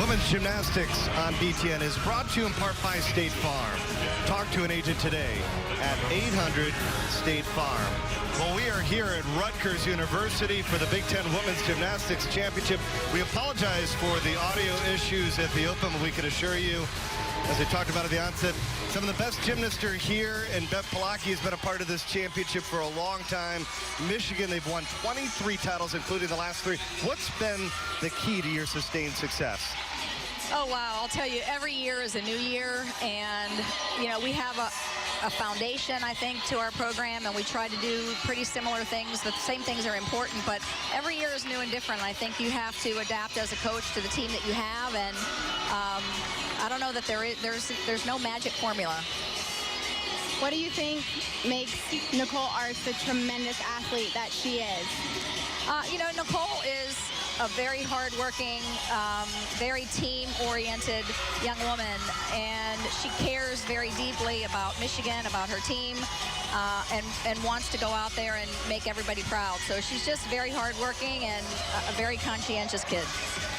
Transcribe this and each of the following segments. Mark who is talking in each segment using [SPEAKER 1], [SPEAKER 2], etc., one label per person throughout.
[SPEAKER 1] Women's Gymnastics on BTN is brought to you in part by State Farm. Talk to an agent today at 800 State Farm. Well, we are here at Rutgers University for the Big Ten Women's Gymnastics Championship. We apologize for the audio issues at the Open, but we can assure you, as I talked about at the onset, some of the best gymnasts are here, and Bev Palaki has been a part of this championship for a long time. Michigan, they've won 23 titles, including the last 3. What's been the key to your sustained success?
[SPEAKER 2] Oh, wow. I'll tell you, every year is a new year, and, you know, we have a foundation, I think, to our program, and we try to do pretty similar things. The same things are important, but every year is new and different. I think you have to adapt as a coach to the team that you have, and I don't know that there's no magic formula.
[SPEAKER 3] What do you think makes Nicole Arts the tremendous athlete that she is?
[SPEAKER 2] You know, Nicole is a very hardworking, very team-oriented young woman, and she cares very deeply about Michigan, about her team, and wants to go out there and make everybody proud. So she's just very hardworking and a very conscientious kid.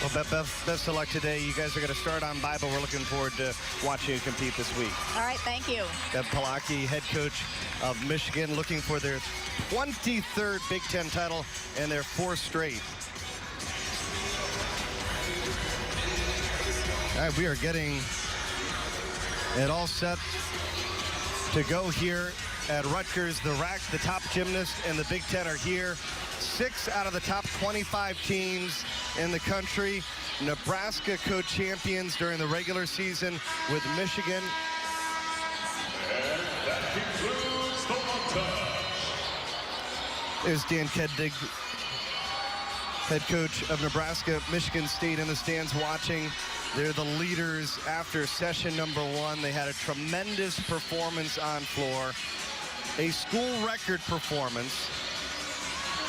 [SPEAKER 1] Well, best of luck today. You guys are going to start on bye, but we're looking forward to watching you compete this week.
[SPEAKER 2] All right, thank you.
[SPEAKER 1] Bev Palaki, head coach of Michigan, looking for their 23rd Big Ten title and their 4th straight. All right, we are getting it all set to go here at Rutgers. The top gymnasts in the Big Ten are here. 6 out of the top 25 teams in the country. Nebraska co-champions during the regular season with Michigan.
[SPEAKER 4] And that concludes the montage.
[SPEAKER 1] There's Dan Keddig, head coach of Nebraska. Michigan State in the stands watching. They're the leaders after session number 1. They had a tremendous performance on floor, a school record performance.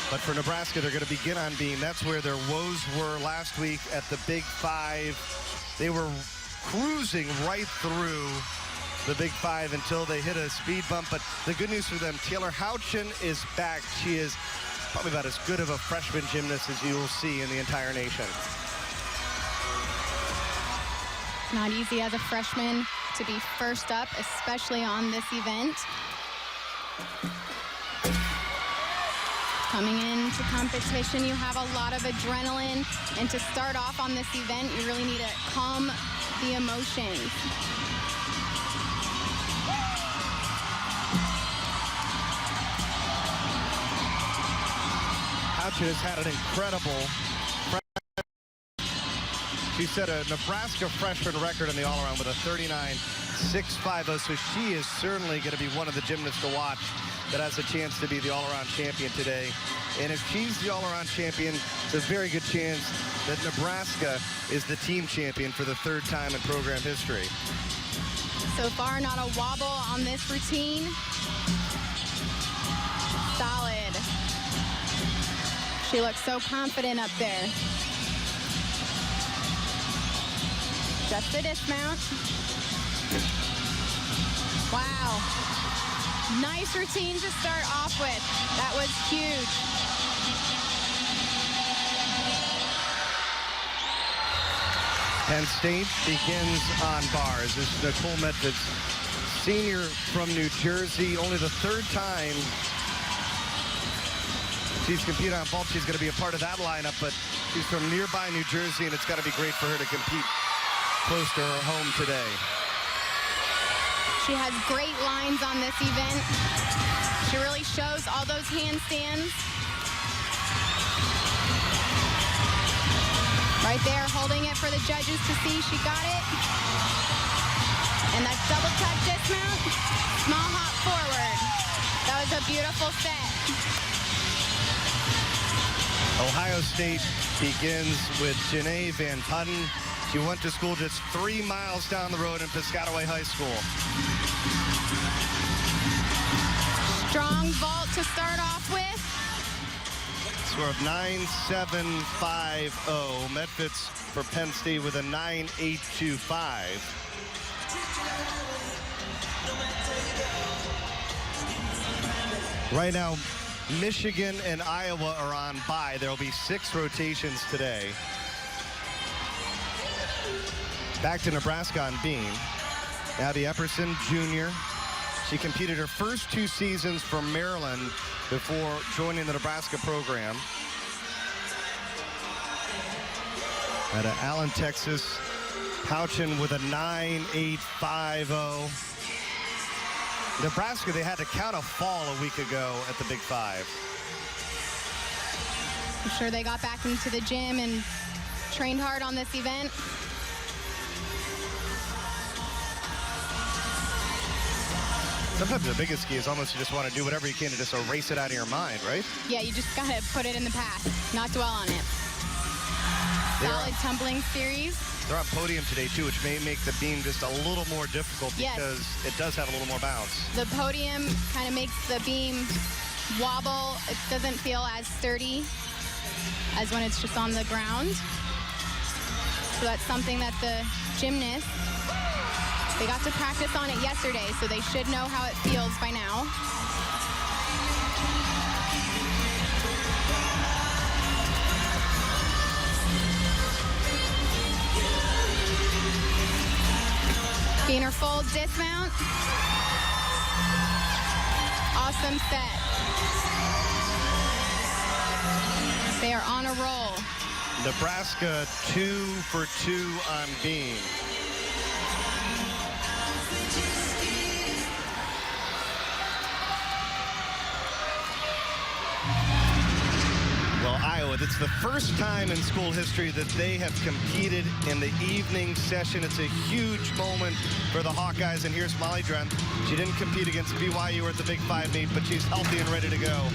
[SPEAKER 1] But for Nebraska, they're going to begin on beam. That's where their woes were last week at the Big 5. They were cruising right through the Big 5 until they hit a speed bump. But the good news for them, Taylor Houchin is back. She is probably about as good of a freshman gymnast as you will see in the entire nation.
[SPEAKER 3] Not easy as a freshman to be first up, especially on this event. Coming into competition, you have a lot of adrenaline, and to start off on this event, you really need to calm the emotions.
[SPEAKER 1] Houchin has had an incredible She set a Nebraska freshman record in the all-around with a 39.650, so she is certainly going to be one of the gymnasts to watch that has a chance to be the all-around champion today. And if she's the all-around champion, there's a very good chance that Nebraska is the team champion for the 3rd time in program history.
[SPEAKER 3] So far, not a wobble on this routine. Solid. She looks so confident up there. Just a dismount. Wow. Nice routine to start off with. That was huge.
[SPEAKER 1] Penn State begins on bars. This is Nicole Medved's senior from New Jersey. Only the 3rd time she's competed on vault. She's going to be a part of that lineup, but she's from nearby New Jersey, and it's got to be great for her to compete close to her home today.
[SPEAKER 3] She has great lines on this event. She really shows all those handstands. Right there, holding it for the judges to see. She got it. And that double tuck dismount. Small hop forward. That was a beautiful set.
[SPEAKER 1] Ohio State begins with Janae Van Putten. She went to school just 3 miles down the road in Piscataway High School.
[SPEAKER 3] Strong vault to start off with.
[SPEAKER 1] Score of 9.750. Medved's for Penn State with a 9.825. Right now, Michigan and Iowa are on bye. There will be 6 rotations today. Back to Nebraska on beam. Abby Epperson, junior. She competed her first 2 seasons for Maryland before joining the Nebraska program. Out of Allen, Texas, Pouchin with a 9.850. Nebraska, they had to count a fall a week ago at the Big Five.
[SPEAKER 3] I'm sure they got back into the gym and trained hard on this event.
[SPEAKER 1] Sometimes the biggest key is almost you just want to do whatever you can to just erase it out of your mind, right?
[SPEAKER 3] Yeah, you just gotta put it in the past, not dwell on it. Solid tumbling series.
[SPEAKER 1] They're on podium today, too, which may make the beam just a little more difficult because it does have a little more bounce.
[SPEAKER 3] The podium kind of makes the beam wobble. It doesn't feel as sturdy as when it's just on the ground. So that's something that the gymnasts, they got to practice on it yesterday, so they should know how it feels by now. Gainer full dismount. Awesome set. They are on a roll.
[SPEAKER 1] Nebraska 2 for 2 on beam. Well, Iowa, it's the first time in school history that they have competed in the evening session. It's a huge moment for the Hawkeyes, and here's Molly Drent. She didn't compete against BYU at the Big Five meet, but she's healthy and ready to go.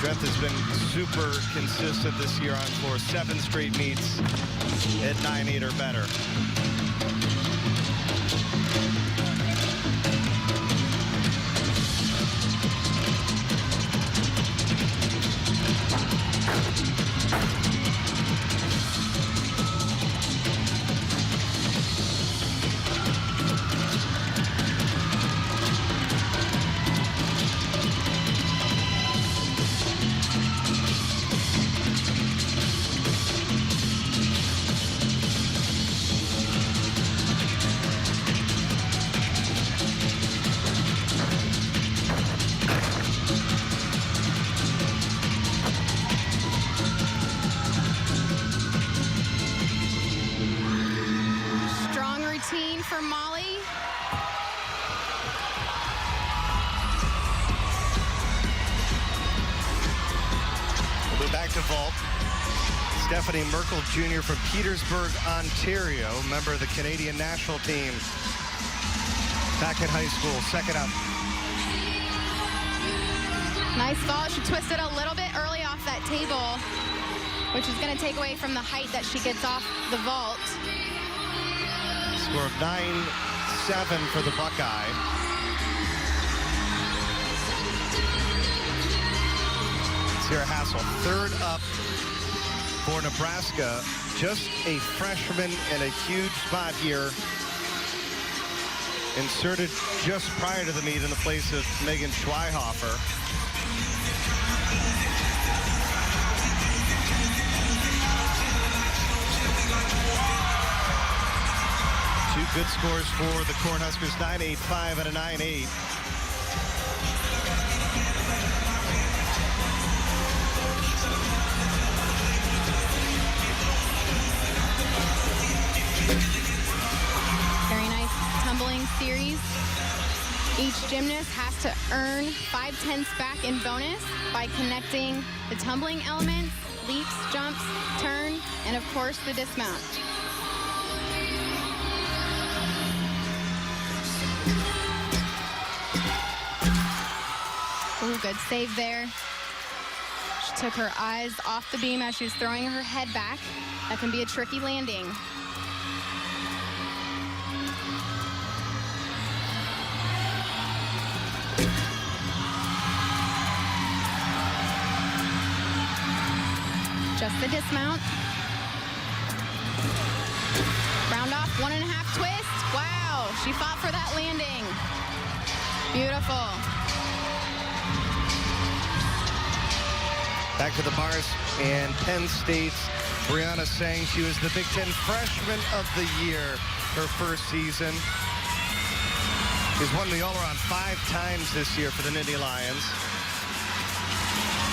[SPEAKER 1] Drent has been super consistent this year on floor. 7 straight meets at 9.8 or better.
[SPEAKER 3] For Molly.
[SPEAKER 1] We'll be back to vault. Stephanie Merkel Jr. from Petersburg, Ontario, member of the Canadian national team. Back in high school, second up.
[SPEAKER 3] Nice fall. She twisted a little bit early off that table, which is going to take away from the height that she gets off the vault.
[SPEAKER 1] Score of 9-7 for the Buckeye. Sarah Hassel, third up for Nebraska. Just a freshman in a huge spot here. Inserted just prior to the meet in the place of Megan Schweihofer. Good scores for the Cornhuskers, 9.85 and a 9.8.
[SPEAKER 3] Very nice tumbling series. Each gymnast has to earn 5/10 back in bonus by connecting the tumbling elements, leaps, jumps, turn, and of course the dismount. Ooh, good save there. She took her eyes off the beam as she was throwing her head back. That can be a tricky landing. Just the dismount. Round off, 1.5 twist. Wow. She fought for that landing. Beautiful.
[SPEAKER 1] Back to the bars, and Penn State's Brianna Sang. She was the Big Ten Freshman of the Year her first season. She's won the all-around 5 times this year for the Nittany Lions.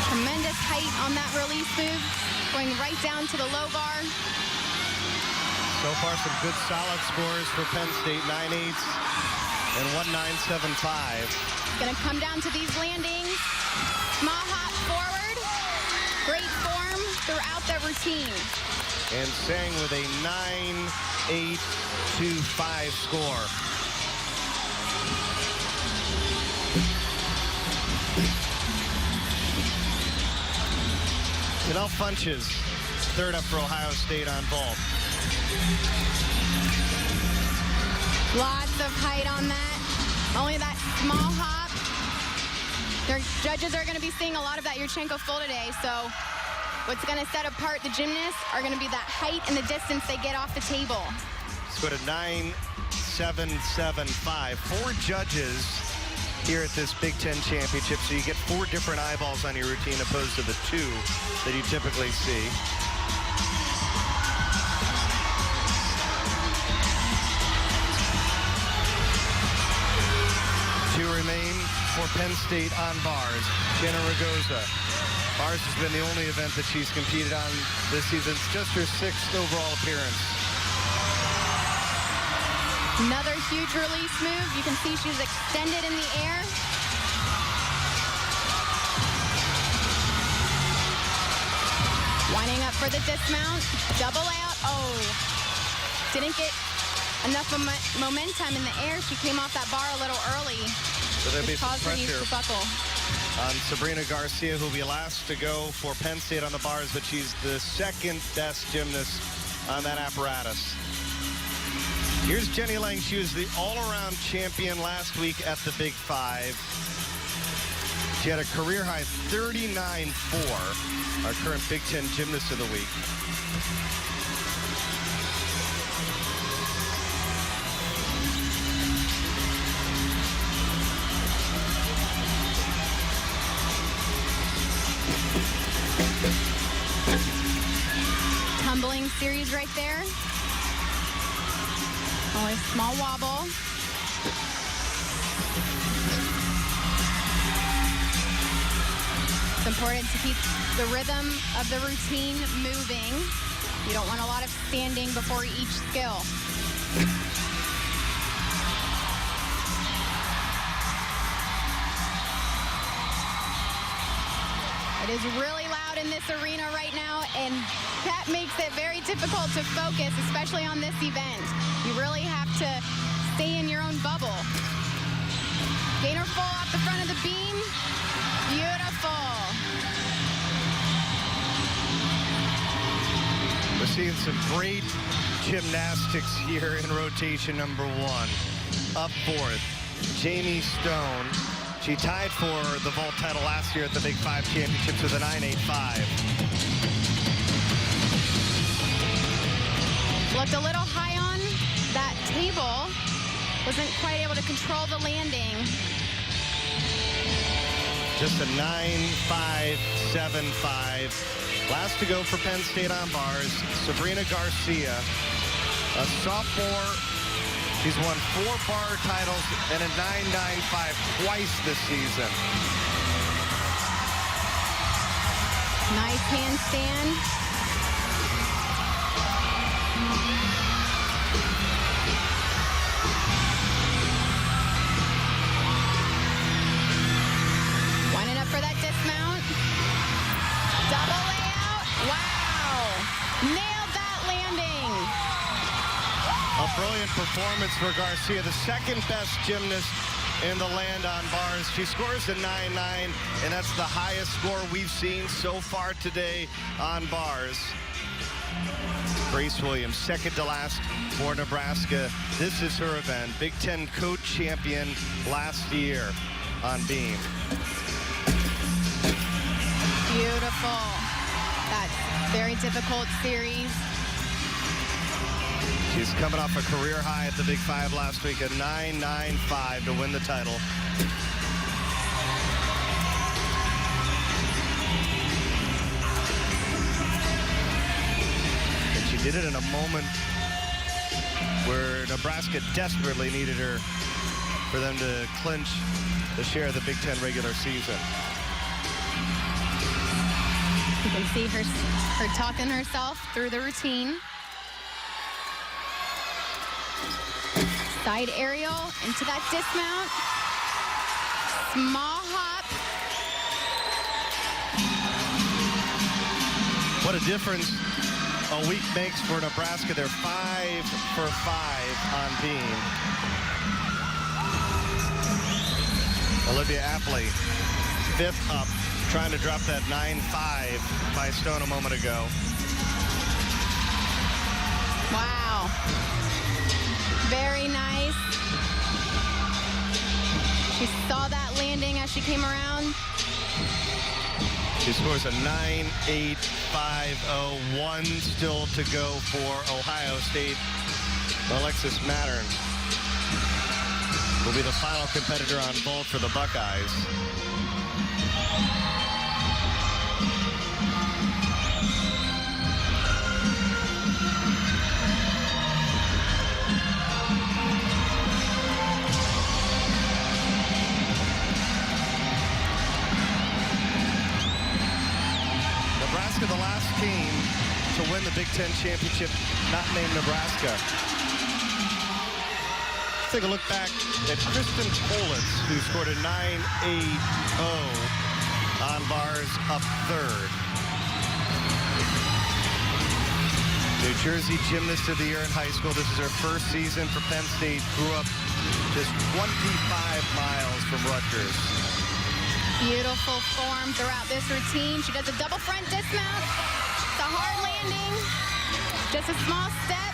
[SPEAKER 3] Tremendous height on that release move, going right down to the low bar.
[SPEAKER 1] So far, some good solid scores for Penn State, 9.8 and 1.975.
[SPEAKER 3] Gonna come down to these landings. Small hop forward. Great form throughout the routine.
[SPEAKER 1] And Sang with a 9.825 score. Janelle Funches, third up for Ohio State on vault.
[SPEAKER 3] Lots of height on that. Only that small hop. Their judges are going to be seeing a lot of that Yurchenko full today, so what's going to set apart the gymnasts are going to be that height and the distance they get off the table.
[SPEAKER 1] Let's go to 9.775. 4 judges here at this Big Ten Championship, so you get 4 different eyeballs on your routine opposed to the 2 that you typically see. Two remain for Penn State on bars. Jenna Ragosa. Bars has been the only event that she's competed on this season. It's just her 6th overall appearance.
[SPEAKER 3] Another huge release move. You can see she's extended in the air. Winding up for the dismount. Double out. Oh, didn't get enough momentum in the air. She came off that bar a little early.
[SPEAKER 1] So there'll be some
[SPEAKER 3] caused her
[SPEAKER 1] pressure
[SPEAKER 3] to buckle.
[SPEAKER 1] on Sabrina Garcia, who'll be last to go for Penn State on the bars, but she's the 2nd best gymnast on that apparatus. Here's Jenny Lang. She was the all-around champion last week at the Big 5. She had a career-high 39.4, our current Big Ten Gymnast of the Week.
[SPEAKER 3] Tumbling series right there. Only a small wobble. It's important to keep the rhythm of the routine moving. You don't want a lot of standing before each skill. It is really loud in this arena right now, and that makes it very difficult to focus, especially on this event. You really have to stay in your own bubble. Gainer full off the front of the beam. Beautiful.
[SPEAKER 1] We're seeing some great gymnastics here in rotation number 1. Up 4th, Jamie Stone. She tied for the vault title last year at the Big 5 Championships with a 9.85.
[SPEAKER 3] Looked a little high on that table. Wasn't quite able to control the landing.
[SPEAKER 1] Just a 9.575. Last to go for Penn State on bars, Sabrina Garcia, a sophomore. She's won 4 bar titles and a 9.95 twice this season.
[SPEAKER 3] Nice handstand. Winding up for that dismount. Double layout. Wow. Nailed that landing.
[SPEAKER 1] A brilliant performance for Garcia, the 2nd best gymnast in the land on bars. She scores a 9.9, and that's the highest score we've seen so far today on bars. Grace Williams, 2nd to last for Nebraska. This is her event. Big Ten co-champion last year on beam.
[SPEAKER 3] Beautiful. That's very difficult series.
[SPEAKER 1] She's coming off a career high at the Big Five last week, a 9.95 to win the title. And she did it in a moment where Nebraska desperately needed her for them to clinch the share of the Big Ten regular season.
[SPEAKER 3] You can see her talking herself through the routine. Side aerial into that dismount. Small hop.
[SPEAKER 1] What a difference a week makes for Nebraska. They're 5 for 5 on beam. Olivia Apley, 5th up, trying to drop that 9.5 by Stone a moment ago.
[SPEAKER 3] Wow. Very nice. She saw that landing as she came around.
[SPEAKER 1] She scores a 9.850, 1 still to go for Ohio State. Alexis Mattern will be the final competitor on vault for the Buckeyes. Nebraska, the last team to win the Big Ten Championship, not named Nebraska. Let's take a look back at Kristen Politz, who scored a 9.80 on bars up 3rd. New Jersey Gymnast of the Year in high school. This is her first season for Penn State. Grew up just 25 miles from Rutgers.
[SPEAKER 3] Beautiful form throughout this routine. She does a double front dismount. It's a hard landing. Just a small step.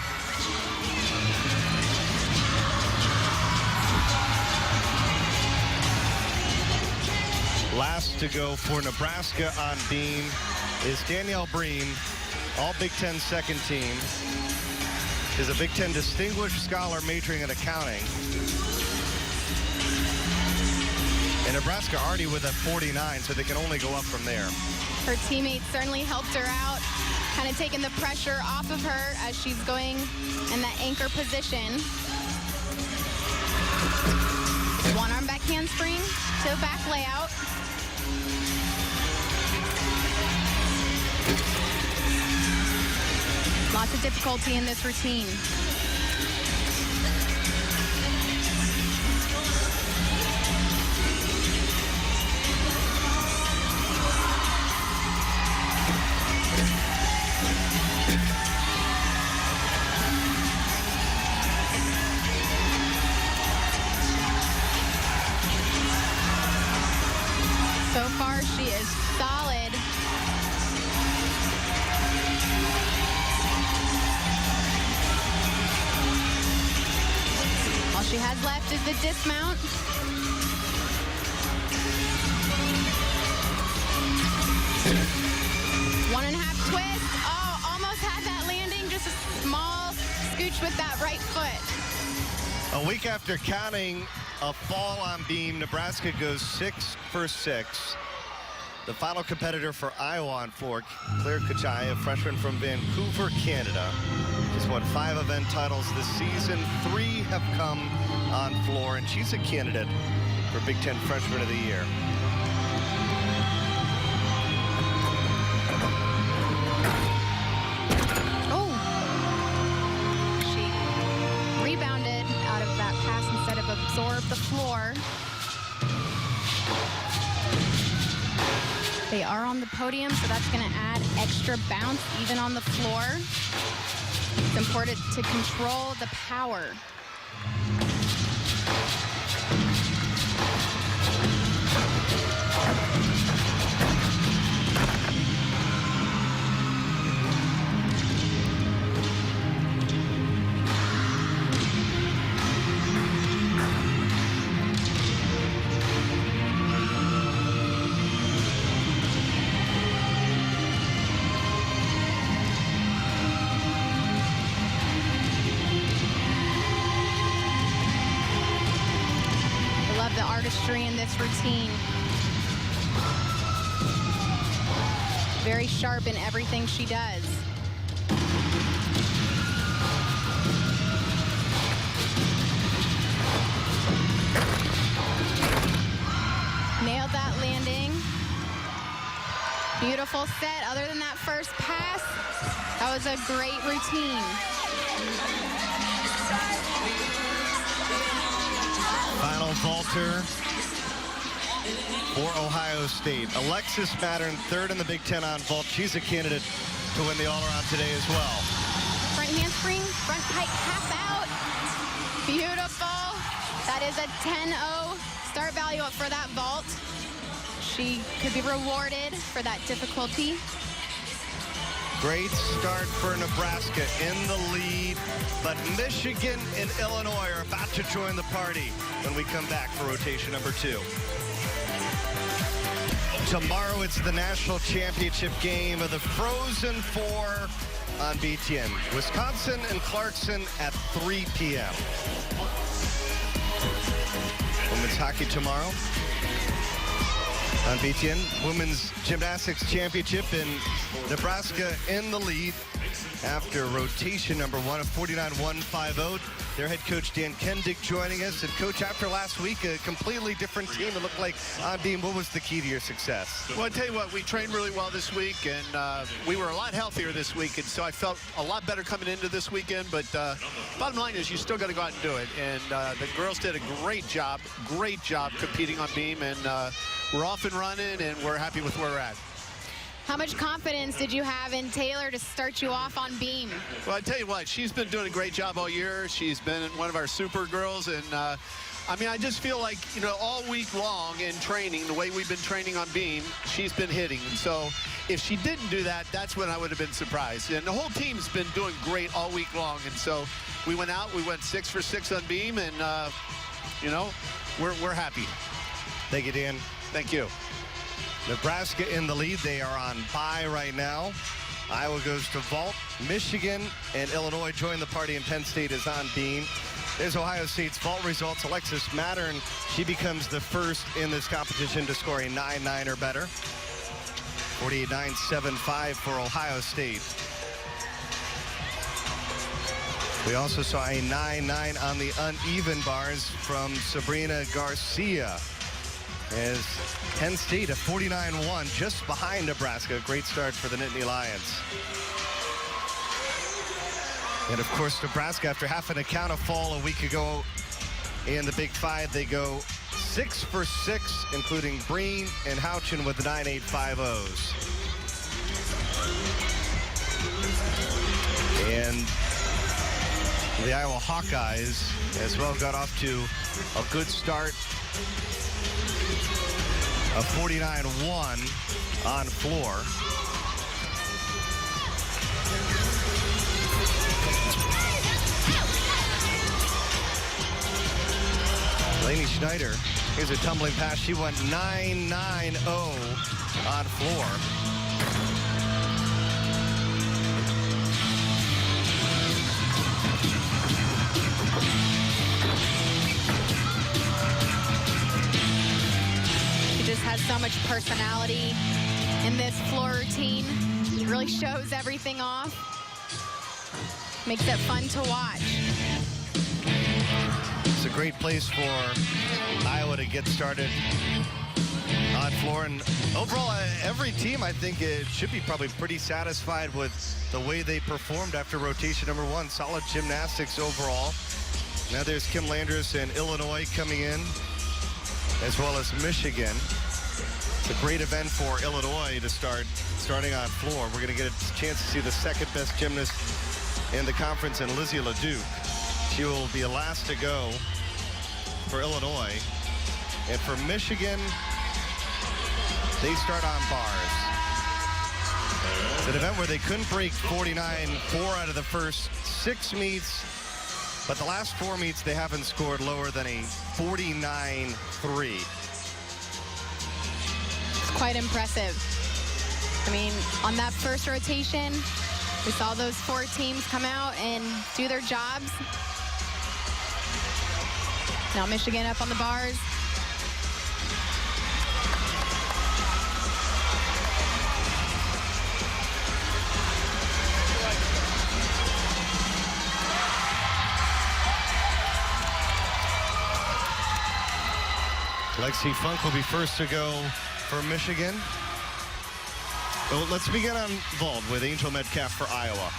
[SPEAKER 1] Last to go for Nebraska on beam is Danielle Bream, all Big Ten second team. Is a Big Ten Distinguished Scholar majoring in accounting. And Nebraska already with a 49, so they can only go up from there.
[SPEAKER 3] Her teammates certainly helped her out, kind of taking the pressure off of her as she's going in that anchor position. One arm back handspring to a back layout. Lots of difficulty in this routine. So far, she is solid. All she has left is the dismount. One and a half twist. Oh, almost had that landing. Just a small scooch with that right foot.
[SPEAKER 1] A week after counting a fall on beam, Nebraska goes 6 for 6. The final competitor for Iowa on floor, Claire Kachai, a freshman from Vancouver, Canada. Just won 5 event titles this season. 3 have come on floor, and she's a candidate for Big Ten Freshman of the Year.
[SPEAKER 3] Oh, she rebounded out of that pass instead of absorb the floor. They are on the podium, so that's going to add extra bounce even on the floor. It's important to control the power. artistry in this routine. Very sharp in everything she does. Nailed that landing. Beautiful set. Other than that first pass, that was a great routine.
[SPEAKER 1] Final vaulter for Ohio State. Alexis Mattern, third in the Big Ten on vault. She's a candidate to win the all-around today as well.
[SPEAKER 3] Front handspring, front pike, half out. Beautiful. That is a 10-0 start value for that vault. She could be rewarded for that difficulty.
[SPEAKER 1] Great start for Nebraska in the lead, but Michigan and Illinois are about to join the party when we come back for rotation number 2. Tomorrow it's the national championship game of the Frozen Four on BTN. Wisconsin and Clarkson at 3 p.m. Women's hockey tomorrow on BTN. Women's gymnastics championship in Nebraska in the lead after rotation number 1 of 49-150. Their head coach Dan Kendig joining us. And coach, after last week, a completely different team. It looked like on beam. What was the key to your success?
[SPEAKER 5] Well, I tell you what, we trained really well this week, and we were a lot healthier this week, and so I felt a lot better coming into this weekend. But bottom line is, you still got to go out and do it. And the girls did a great job competing on beam, and we're off and running, and we're happy with where we're at.
[SPEAKER 3] How much confidence did you have in Taylor to start you off on beam?
[SPEAKER 5] Well, I tell you what, she's been doing a great job all year. She's been one of our super girls, and I mean, I just feel like, you know, all week long in training, the way we've been training on beam, she's been hitting. And so if she didn't do that, that's when I would have been surprised. And the whole team's been doing great all week long. And so we went out, we went 6 for 6 on beam, and, you know, we're happy.
[SPEAKER 1] Thank you, Dan.
[SPEAKER 5] Thank you.
[SPEAKER 1] Nebraska in the lead. They are on bye right now. Iowa goes to vault. Michigan and Illinois join the party, and Penn State is on beam. There's Ohio State's vault results. Alexis Mattern, she becomes the first in this competition to score a 9-9 or better. 48-9-7-5 for Ohio State. We also saw a 9-9 on the uneven bars from Sabrina Garcia, as Penn State at 49-1, just behind Nebraska. Great start for the Nittany Lions. And of course, Nebraska, after having a count of fall a week ago in the Big Five, they go 6 for 6, including Breen and Houchin with 9.850s. And the Iowa Hawkeyes as well got off to a good start of 49-1 on floor. Lainey Schneider, here's a tumbling pass. She went 9-9-0 on floor.
[SPEAKER 3] Just has so much personality in this floor routine. It really shows everything off. Makes it fun to watch.
[SPEAKER 1] It's a great place for Iowa to get started on floor. And overall, every team, I think, it should be probably pretty satisfied with the way they performed after rotation number 1. Solid gymnastics overall. Now there's Kim Landers and Illinois coming in, as well as Michigan. It's a great event for Illinois to starting on floor. We're going to get a chance to see the second best gymnast in the conference, and Lizzie LeDuc. She will be last to go for Illinois. And for Michigan, they start on bars. It's an event where they couldn't break 49 4 out of the first 6 meets. But the last 4 meets, they haven't scored lower than a 49-3.
[SPEAKER 3] It's quite impressive. I mean, on that first rotation, we saw those 4 teams come out and do their jobs. Now Michigan up on the bars.
[SPEAKER 1] Lexi Funk will be first to go for Michigan. Well, let's begin on vault with Angel Metcalf for Iowa.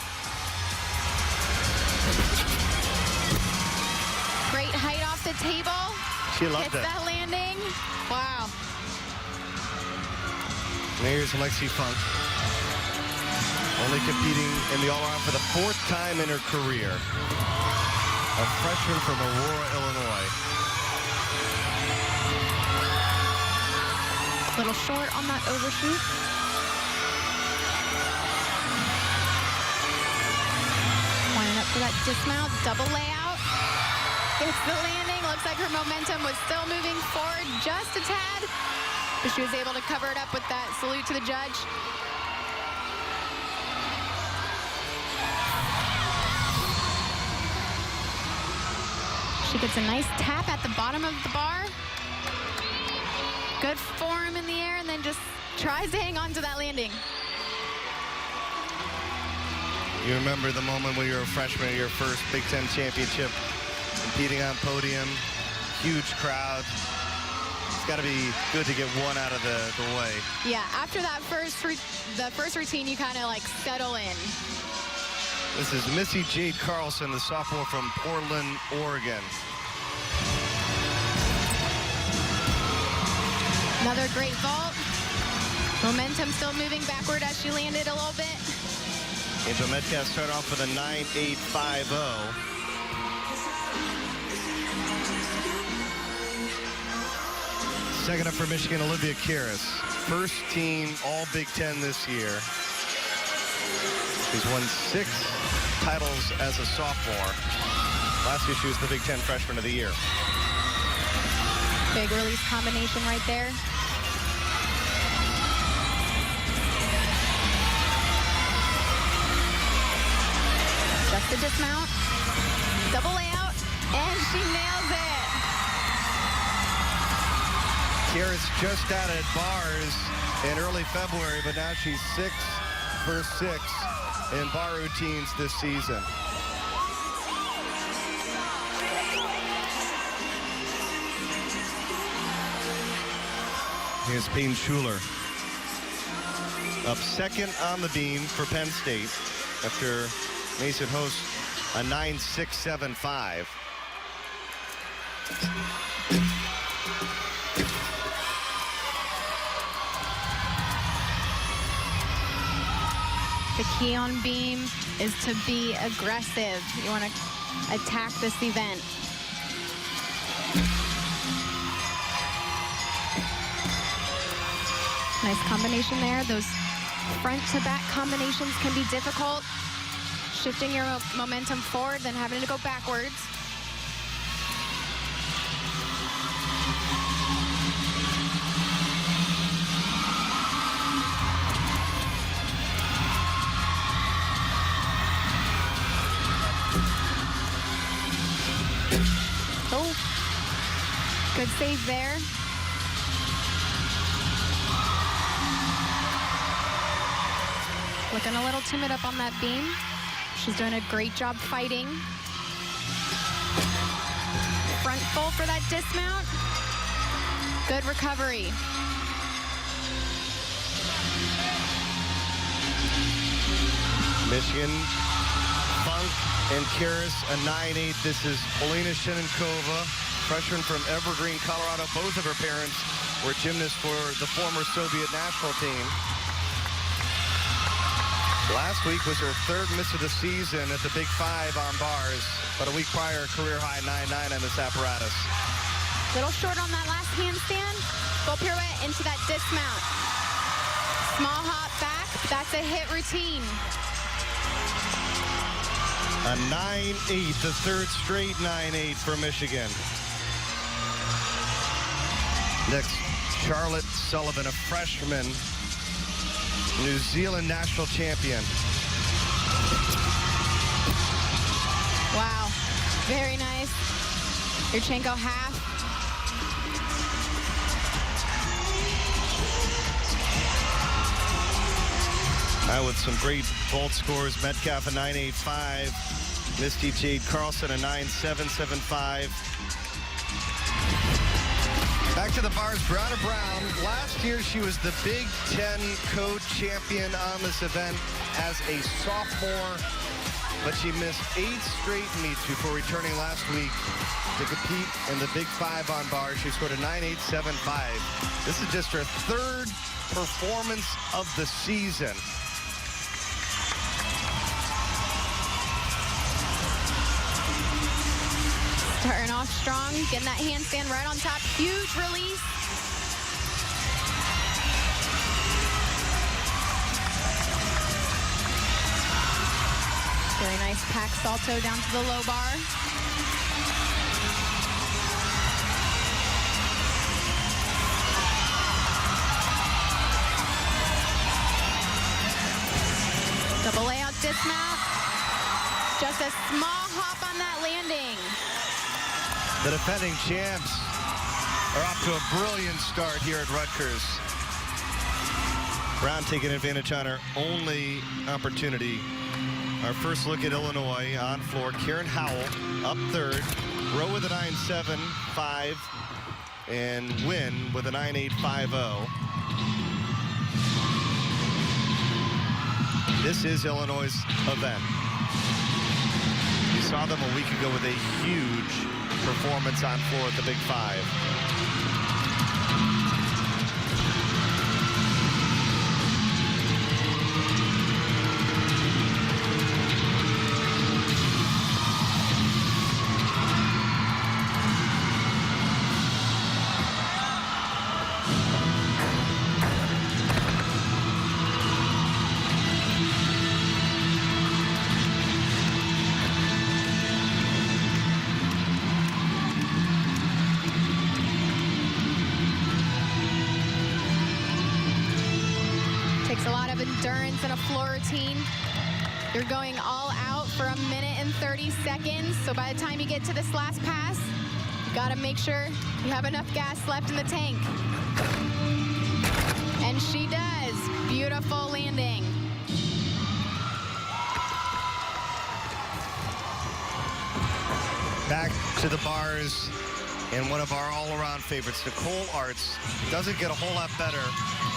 [SPEAKER 3] Great height off the table.
[SPEAKER 1] She loved
[SPEAKER 3] Hits
[SPEAKER 1] it.
[SPEAKER 3] that landing. Wow.
[SPEAKER 1] And here's Lexi Funk. Only competing in the all-around for the 4th time in her career. A freshman from Aurora, Illinois.
[SPEAKER 3] A little short on that overshoot. Lining up for that dismount, double layout. Gets the landing. Looks like her momentum was still moving forward just a tad, but she was able to cover it up with that salute to the judge. She gets a nice tap at the bottom of the bar. Good form in the air, and then just tries to hang on to that landing.
[SPEAKER 1] You remember the moment when you were a freshman at your first Big Ten championship, competing on podium, huge crowd. It's got to be good to get one out of the way.
[SPEAKER 3] Yeah, after that first routine, you kind of like settle in.
[SPEAKER 1] This is Missy Jade Carlson, the sophomore from Portland, Oregon.
[SPEAKER 3] Another great vault. Momentum still moving backward as she landed a little bit.
[SPEAKER 1] Angel Metcalf started off with a 9.850. Second up for Michigan, Olivia Karas. First team All Big Ten this year. She's won 6 titles as a sophomore. Last year she was the Big Ten Freshman of the Year.
[SPEAKER 3] Big release combination right there. Just the dismount. Double layout. And she nails it.
[SPEAKER 1] Karas just added bars in early February, but now she's 6 for 6 in bar routines this season. Here's Payne Schuler. Up second on the beam for Penn State after Mason hosts a 9.675.
[SPEAKER 3] The key on beam is to be aggressive. You want to attack this event. Nice combination there. Those front to back combinations can be difficult. Shifting your momentum forward, then having to go backwards. Oh, good save there. Looking a little timid up on that beam. She's doing a great job fighting. Front full for that dismount. Good recovery.
[SPEAKER 1] Michigan, Funk and Karas, a 9.8. This is Polina Shenenkova, freshman from Evergreen, Colorado. Both of her parents were gymnasts for the former Soviet national team. Last week was her 3rd miss of the season at the Big 5 on bars, but a week prior, career high 9.9 on this apparatus.
[SPEAKER 3] Little short on that last handstand. Full pirouette into that dismount. Small hop back. That's a hit routine.
[SPEAKER 1] A 9.8, the 3rd straight 9.8 for Michigan. Next, Charlotte Sullivan, a freshman, New Zealand national champion.
[SPEAKER 3] Wow, very nice. Yurchenko half.
[SPEAKER 1] Now with some great vault scores, Metcalf a 9.85, Misty Jade Carlson a 9.775. Back to the bars, Brianna Brown. Last year, she was the Big Ten co-champion on this event as a sophomore, but she missed 8 straight meets before returning last week to compete in the Big 5 on bars. She scored a 9.875. This is just her 3rd performance of the season.
[SPEAKER 3] Starting off strong, getting that handstand right on top. Huge release. Very nice pack salto down to the low bar. Double layout dismount. Just a small hop on that landing.
[SPEAKER 1] The defending champs are off to a brilliant start here at Rutgers. Brown taking advantage on her only opportunity. Our first look at Illinois on floor. Karen Howell up 3rd. Rowe with a 9.75 and Wynn with a 9.850. This is Illinois' event. We saw them a week ago with a huge performance on floor at the Big 5.
[SPEAKER 3] Takes a lot of endurance in a floor routine. You're going all out for 1 minute and 30 seconds. So by the time you get to this last pass, you gotta make sure you have enough gas left in the tank. And she does. Beautiful landing.
[SPEAKER 1] Back to the bars, and one of our all-around favorites, Nicole Arts, doesn't get a whole lot better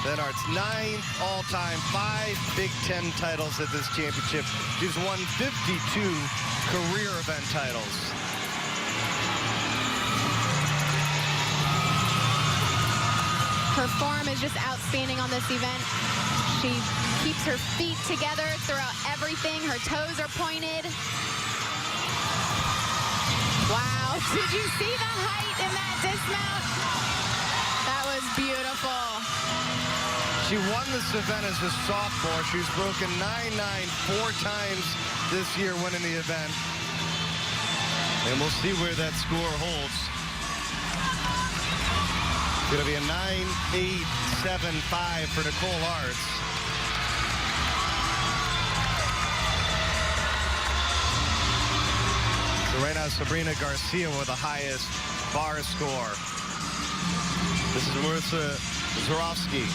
[SPEAKER 1] than Arts. 9 all-time, 5 Big Ten titles at this championship. She's won 52 career event titles.
[SPEAKER 3] Her form is just outstanding on this event. She keeps her feet together throughout everything. Her toes are pointed. Wow, did you see the height in that dismount? That was beautiful.
[SPEAKER 1] She won this event as a sophomore. She's broken 9.9 4 times this year winning the event. And we'll see where that score holds. It's going to be a 9.875 for Nicole Arts. So right now, Sabrina Garcia with the highest bar score. This is Marissa Zorowski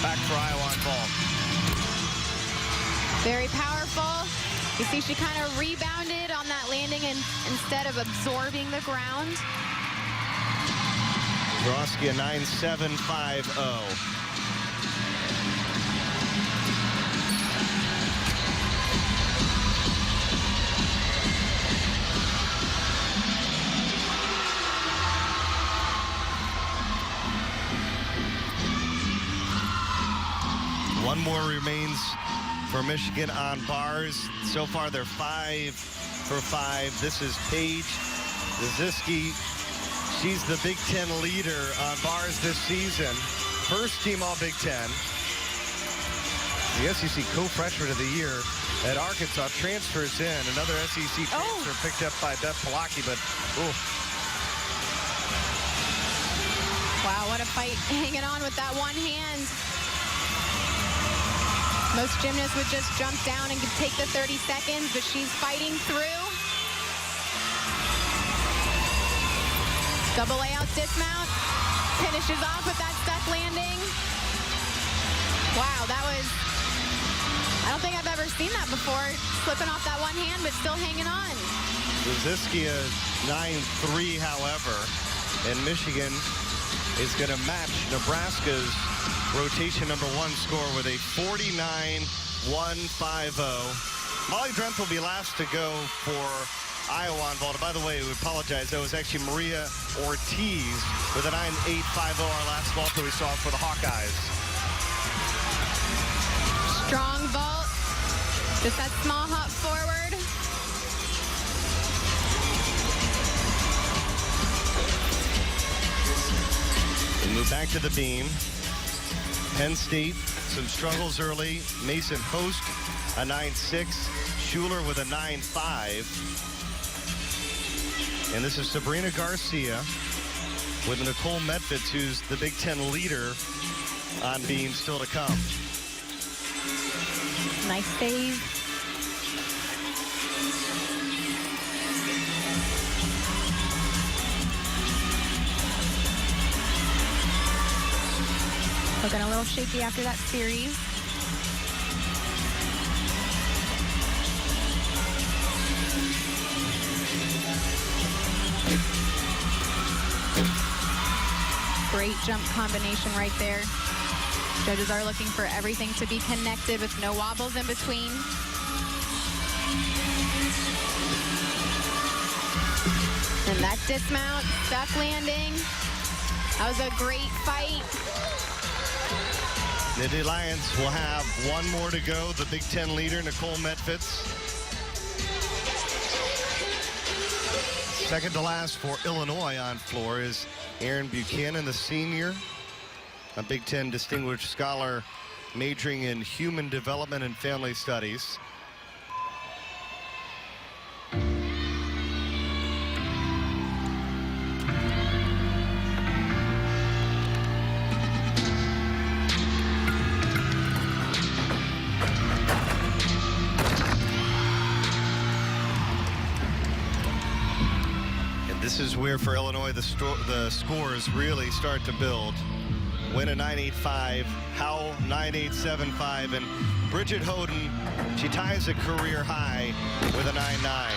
[SPEAKER 1] back for Iowa on ball.
[SPEAKER 3] Very powerful. You see she kind of rebounded on that landing and instead of absorbing the ground.
[SPEAKER 1] Zorowski a 9.750. One more remains for Michigan on bars. So far, they're 5 for 5. This is Paige Ziski. She's the Big Ten leader on bars this season. First team all Big Ten. The SEC co-freshman of the year at Arkansas transfers in. Another SEC transfer picked up by Beth Palaki, but
[SPEAKER 3] Wow, what a fight hanging on with that one hand. Most gymnasts would just jump down and take the 30 seconds, but she's fighting through. Double layout dismount. Finishes off with that stuck landing. Wow, that was, I don't think I've ever seen that before. Slipping off that one hand, but still hanging on.
[SPEAKER 1] Ziski a 9.3, however, and Michigan is going to match Nebraska's rotation number 1 score with a 49-150. Molly Drenth will be last to go for Iowa on vault. By the way, we apologize. That was actually Maria Ortiz with a 9.850, our last vault that we saw for the Hawkeyes.
[SPEAKER 3] Strong vault. Just that small hop forward.
[SPEAKER 1] We move back to the beam. Penn State, some struggles early. Mason Host, a 9.6. Schuler with a 9.5. And this is Sabrina Garcia with Nicole Medvitz, who's the Big Ten leader on beam, still to come.
[SPEAKER 3] Nice save. Looking a little shaky after that series. Great jump combination right there. Judges are looking for everything to be connected with no wobbles in between. And that dismount, stuck landing. That was a great fight.
[SPEAKER 1] The Lions will have one more to go. The Big Ten leader, Nicole Medvitz. Second to last for Illinois on floor is Aaron Buchanan, the senior, a Big Ten Distinguished Scholar majoring in Human Development and Family Studies. This is where, for Illinois, the scores really start to build. Win a 9.85, Howell 9.875, and Bridget Hoden, she ties a career high with a 9.9.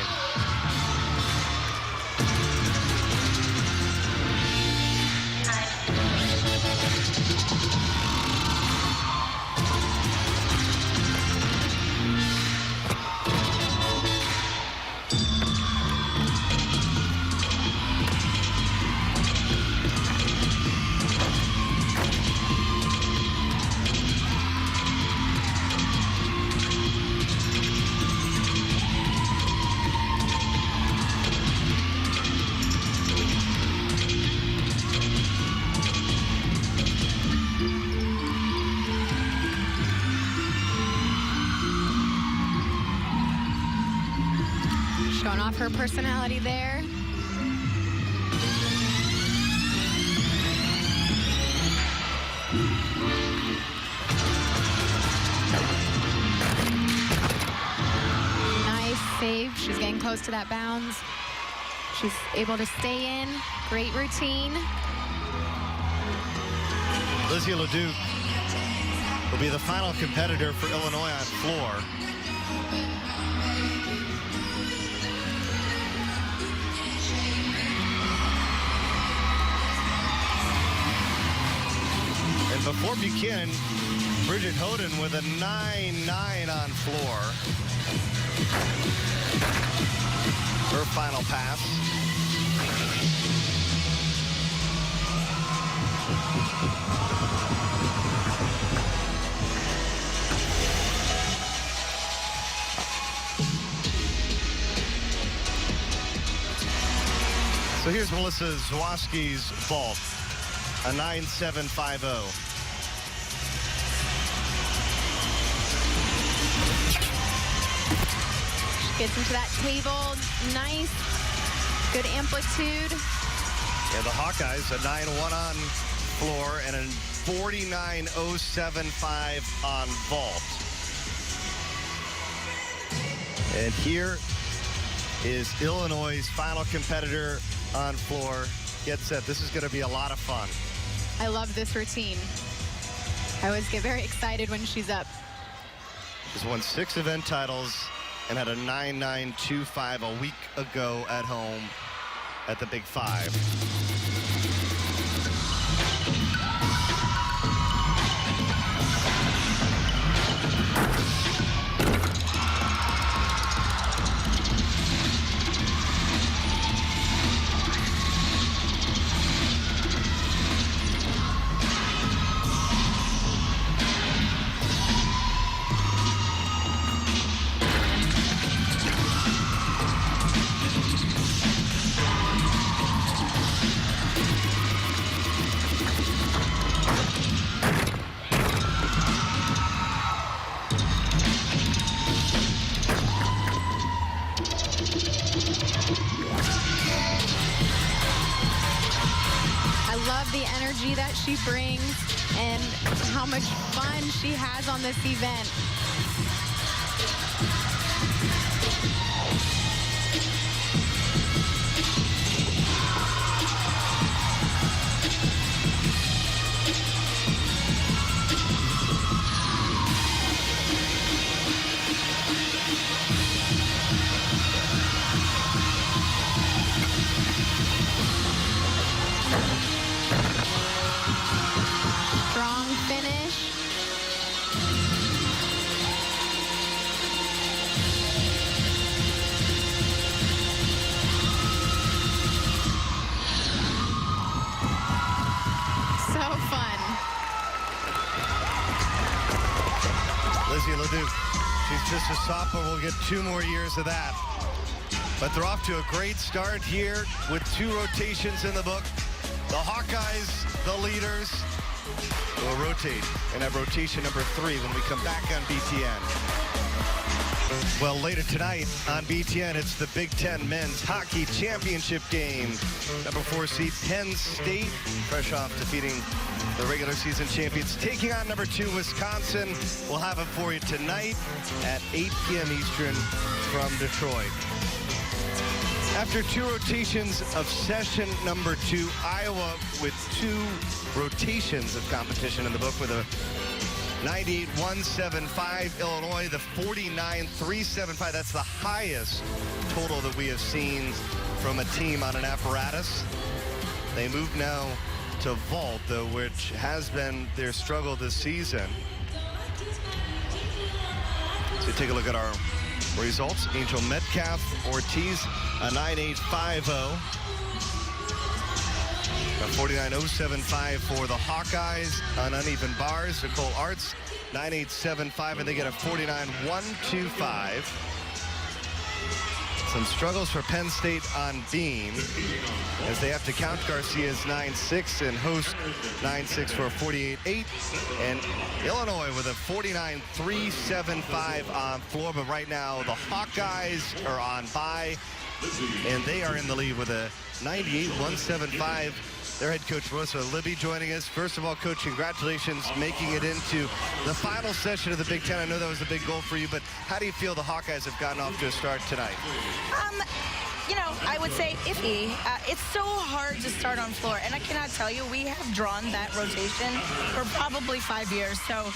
[SPEAKER 3] Showing off her personality there. Nice save. She's getting close to that bounds. She's able to stay in. Great routine.
[SPEAKER 1] Lizzie LeDuc will be the final competitor for Illinois on floor. And before Buchanan, Bridget Hoden with a 9.9 on floor. Her final pass. So here's Melissa Zwoski's vault, a 9.750.
[SPEAKER 3] Gets into that table. Nice. Good amplitude.
[SPEAKER 1] Yeah, the Hawkeyes, a 9.1 on floor and a 49.075 on vault. And here is Illinois' final competitor on floor. Get set. This is going to be a lot of fun.
[SPEAKER 3] I love this routine. I always get very excited when she's up.
[SPEAKER 1] She's won 6 event titles and had a 9.925 a week ago at home. at the Big Five.
[SPEAKER 3] The energy that she brings and how much fun she has on this event. Strong finish. So fun.
[SPEAKER 1] Lizzie LeDuc, she's just a sophomore. We'll get 2 more years of that. But they're off to a great start here with 2 rotations in the book. The Hawkeyes, the leaders, will rotate and have rotation number 3 when we come back on BTN. Well, later tonight on BTN, it's the Big Ten Men's Hockey Championship game. Number 4 seed Penn State, fresh off defeating the regular season champions, taking on number 2 Wisconsin. We'll have it for you tonight at 8 p.m. Eastern from Detroit. After 2 rotations of session number 2, Iowa with 2 rotations of competition in the book with a 98-175. Illinois, the 49-375. That's the highest total that we have seen from a team on an apparatus. They move now to vault, though, which has been their struggle this season. So take a look at our results. Angel Metcalf Ortiz, a 98.50. A 49.075 for the Hawkeyes on uneven bars. Nicole Arts, 98.75, and they get a 49.125. Some struggles for Penn State on beam as they have to count Garcia's 9.6 and host 9.6 for a 48.8. And Illinois with a 49.375 on floor. But right now the Hawkeyes are on bye, and they are in the lead with a 98.175. Their head coach, Melissa Libby, joining us. First of all, Coach, congratulations making it into the final session of the Big Ten. I know that was a big goal for you, but how do you feel the Hawkeyes have gotten off to a start tonight?
[SPEAKER 6] You know, I would say iffy. It's so hard to start on floor, and I cannot tell you, we have drawn that rotation for probably 5 years. So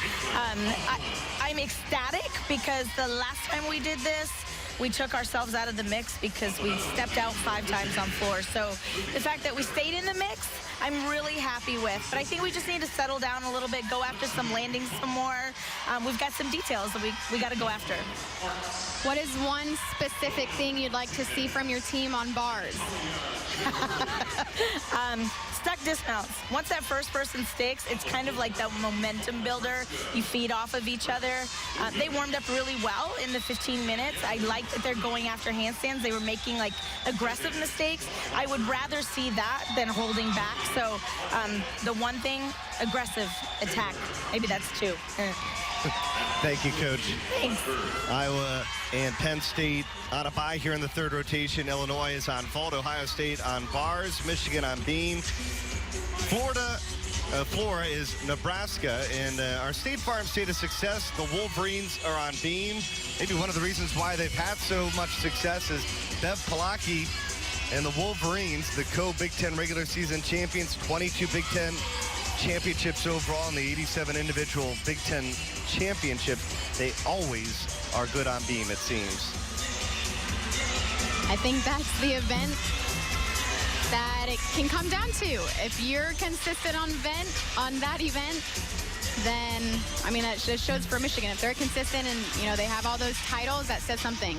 [SPEAKER 6] I'm ecstatic because the last time we did this, we took ourselves out of the mix because we stepped out 5 times on floor. So the fact that we stayed in the mix, I'm really happy with. But I think we just need to settle down a little bit, go after some landings some more. We've got some details that we got to go after.
[SPEAKER 3] What is one specific thing you'd like to see from your team on bars?
[SPEAKER 6] Stuck dismounts. Once that first person sticks, it's kind of like that momentum builder. You feed off of each other. They warmed up really well in the 15 minutes. I like that they're going after handstands. They were making like aggressive mistakes. I would rather see that than holding back. So the one thing, aggressive attack. Maybe that's 2.
[SPEAKER 1] Thank you, Coach.
[SPEAKER 6] Thanks.
[SPEAKER 1] Iowa and Penn State on a bye here in the 3rd rotation. Illinois is on vault. Ohio State on bars. Michigan on beam. Flora is Nebraska, and our State Farm State of Success, the Wolverines are on beam. Maybe one of the reasons why they've had so much success is Bev Palaki and the Wolverines, the co-Big Ten regular season champions, 22 Big Ten championships overall and the 87 individual Big Ten championships. They always are good on beam, it seems.
[SPEAKER 3] I think that's the event that it can come down to. If you're consistent on that event, then, I mean, that just shows for Michigan. If they're consistent and, you know, they have all those titles, that says something.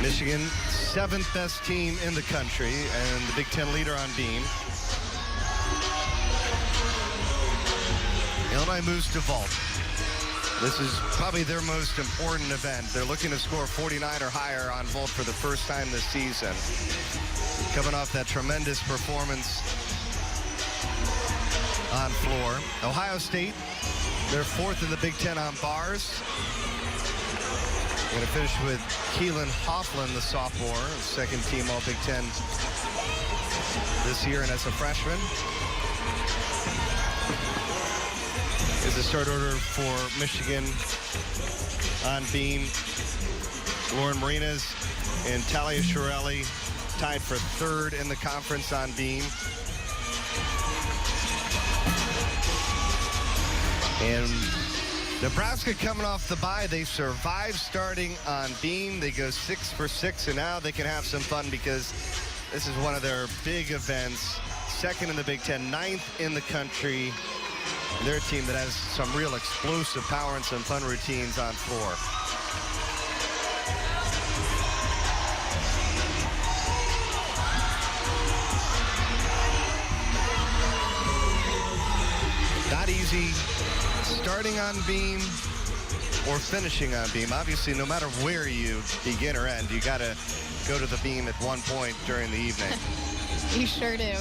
[SPEAKER 1] Michigan, 7th best team in the country and the Big Ten leader on beam. Illinois moves to vault. This is probably their most important event. They're looking to score 49 or higher on vault for the first time this season. Coming off that tremendous performance on floor. Ohio State, they're 4th in the Big Ten on bars. We're going to finish with Keelan Hoffman, the sophomore, second team All Big Ten this year and as a freshman. Is the start order for Michigan on beam. Lauren Marinas and Talia Shirelli tied for 3rd in the conference on beam. And Nebraska coming off the bye. They survived starting on beam. They go 6 for 6, and now they can have some fun because this is one of their big events. 2nd in the Big Ten, 9th in the country. They're a team that has some real explosive power and some fun routines on floor. Not easy starting on beam or finishing on beam. Obviously, no matter where you begin or end, you got to go to the beam at one point during the evening.
[SPEAKER 3] You sure do.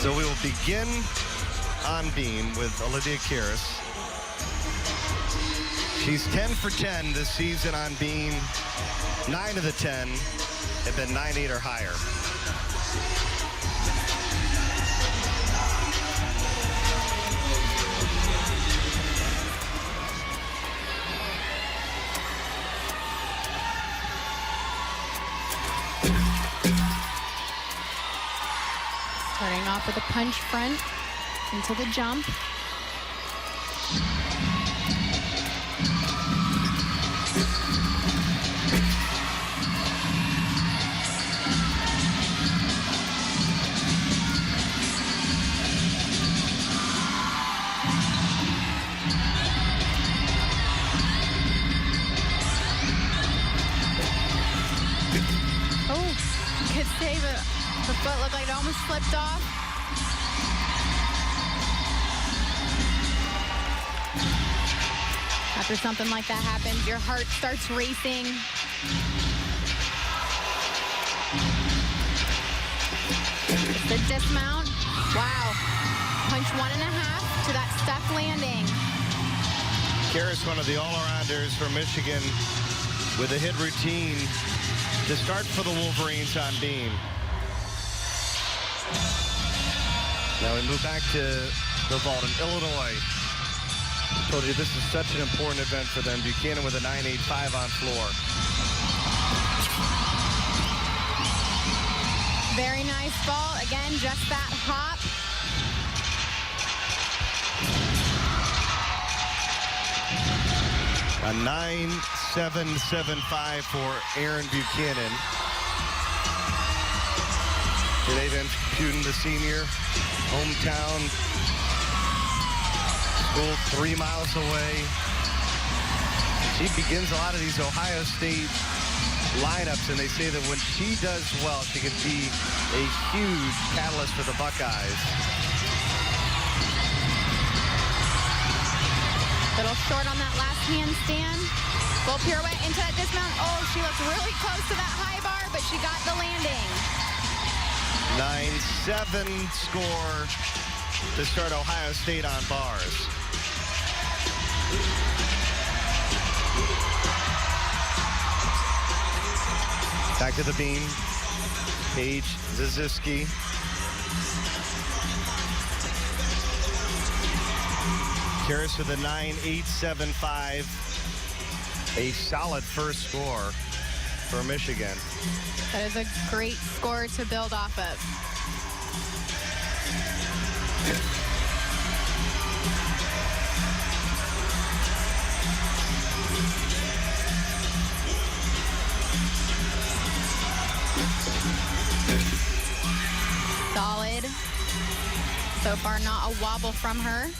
[SPEAKER 1] So we will begin on beam with Olivia Kiris. She's 10 for 10 this season on beam. 9 of the 10 have been 9.8 or higher.
[SPEAKER 3] Starting off with a punch front into the jump. The foot looked like it almost slipped off. After something like that happens, your heart starts racing. It's the dismount. Wow. Punch 1.5 to that stuck landing.
[SPEAKER 1] Kiris, one of the all-arounders for Michigan, with a hit routine to start for the Wolverines on beam. Now we move back to the vault in Illinois. I told you this is such an important event for them. Buchanan with a 9.85 on floor.
[SPEAKER 3] Very nice ball. Again, just that hop.
[SPEAKER 1] A 9.775 for Aaron Buchanan. Today, Van Putin, the senior, hometown, school 3 miles away. She begins a lot of these Ohio State lineups, and they say that when she does well, she can be a huge catalyst for the Buckeyes.
[SPEAKER 3] Little short on that last handstand. Full pirouette into that dismount. Oh, she looked really close to that high bar, but she got the landing.
[SPEAKER 1] 9-7 score to start Ohio State on bars. Back to the beam. Paige Ziziski. Kiris with a 9.875. A solid first score. for Michigan.
[SPEAKER 3] That is a great score to build off of. Solid. So far, not a wobble from her.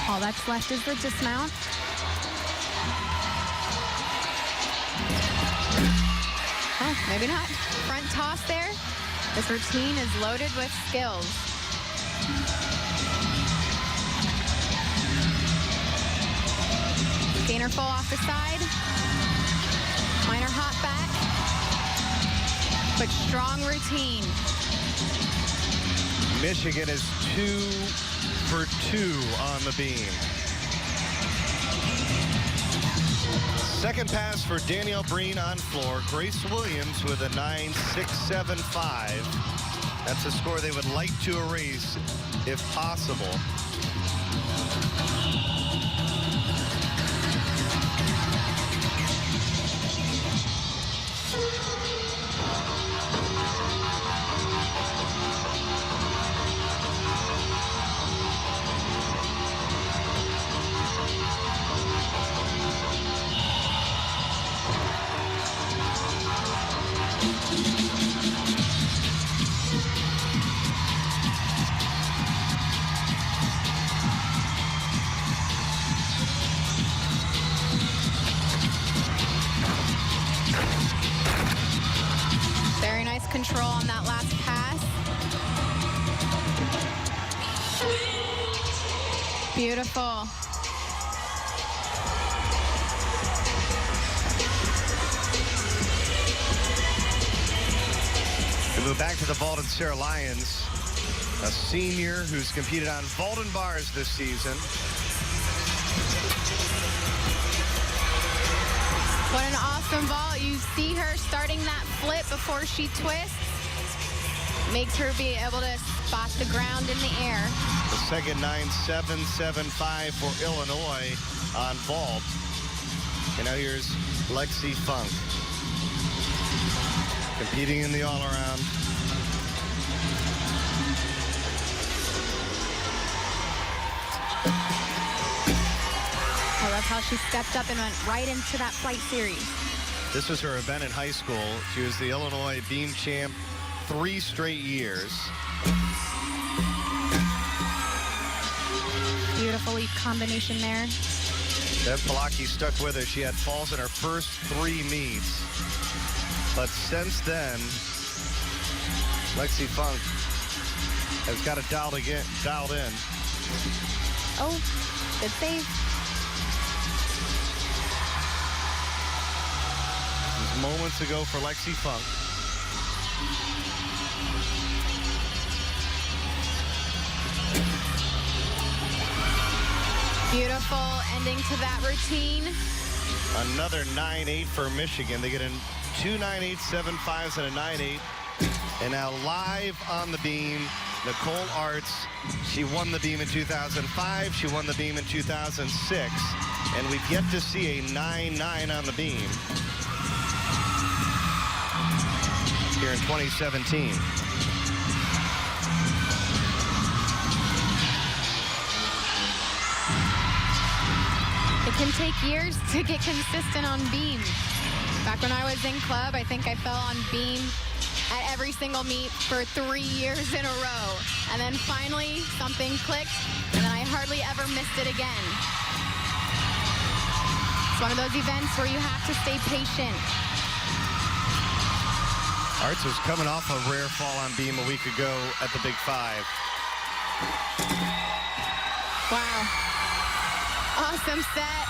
[SPEAKER 3] All that's left is the dismount. Oh, maybe not. Front toss there. This routine is loaded with skills. Gainer full off the side. Minor hop back. But strong routine.
[SPEAKER 1] Michigan is 2 for 2 on the beam. Second pass for Danielle Breen on floor. Grace Williams with a 9.675. That's a score they would like to erase if possible.
[SPEAKER 3] Very nice control on that last pass. Beautiful.
[SPEAKER 1] We move back to the vault and Sarah Lyons, a senior who's competed on vault and bars this season.
[SPEAKER 3] What an awesome vault. You see her starting that flip before she twists. Makes her be able to spot the ground in the air.
[SPEAKER 1] The second 9.775 for Illinois on vault. And now here's Lexi Funk, competing in the all-around.
[SPEAKER 3] I love how she stepped up and went right into that flight series.
[SPEAKER 1] This was her event in high school. She was the Illinois beam champ 3 straight years.
[SPEAKER 3] Beautiful leap combination there.
[SPEAKER 1] Deb Palaki stuck with her. She had falls in her first 3 meets. But since then, Lexi Funk has got it dialed in.
[SPEAKER 3] Oh, good save.
[SPEAKER 1] Moments ago for Lexi Funk.
[SPEAKER 3] Beautiful ending to that routine.
[SPEAKER 1] Another 9.8 for Michigan. They get in 2 9.875s and a 9.8. And now live on the beam, Nicole Arts. She won the beam in 2005. She won the beam in 2006. And we've yet to see a 9.9 on the beam here in 2017.
[SPEAKER 3] It can take years to get consistent on beam. Back when I was in club, I think I fell on beam at every single meet for 3 years in a row. And then finally, something clicked, and then I hardly ever missed it again. It's one of those events where you have to stay patient.
[SPEAKER 1] Arts was coming off a rare fall on beam a week ago at the Big Five.
[SPEAKER 3] Wow. Awesome set.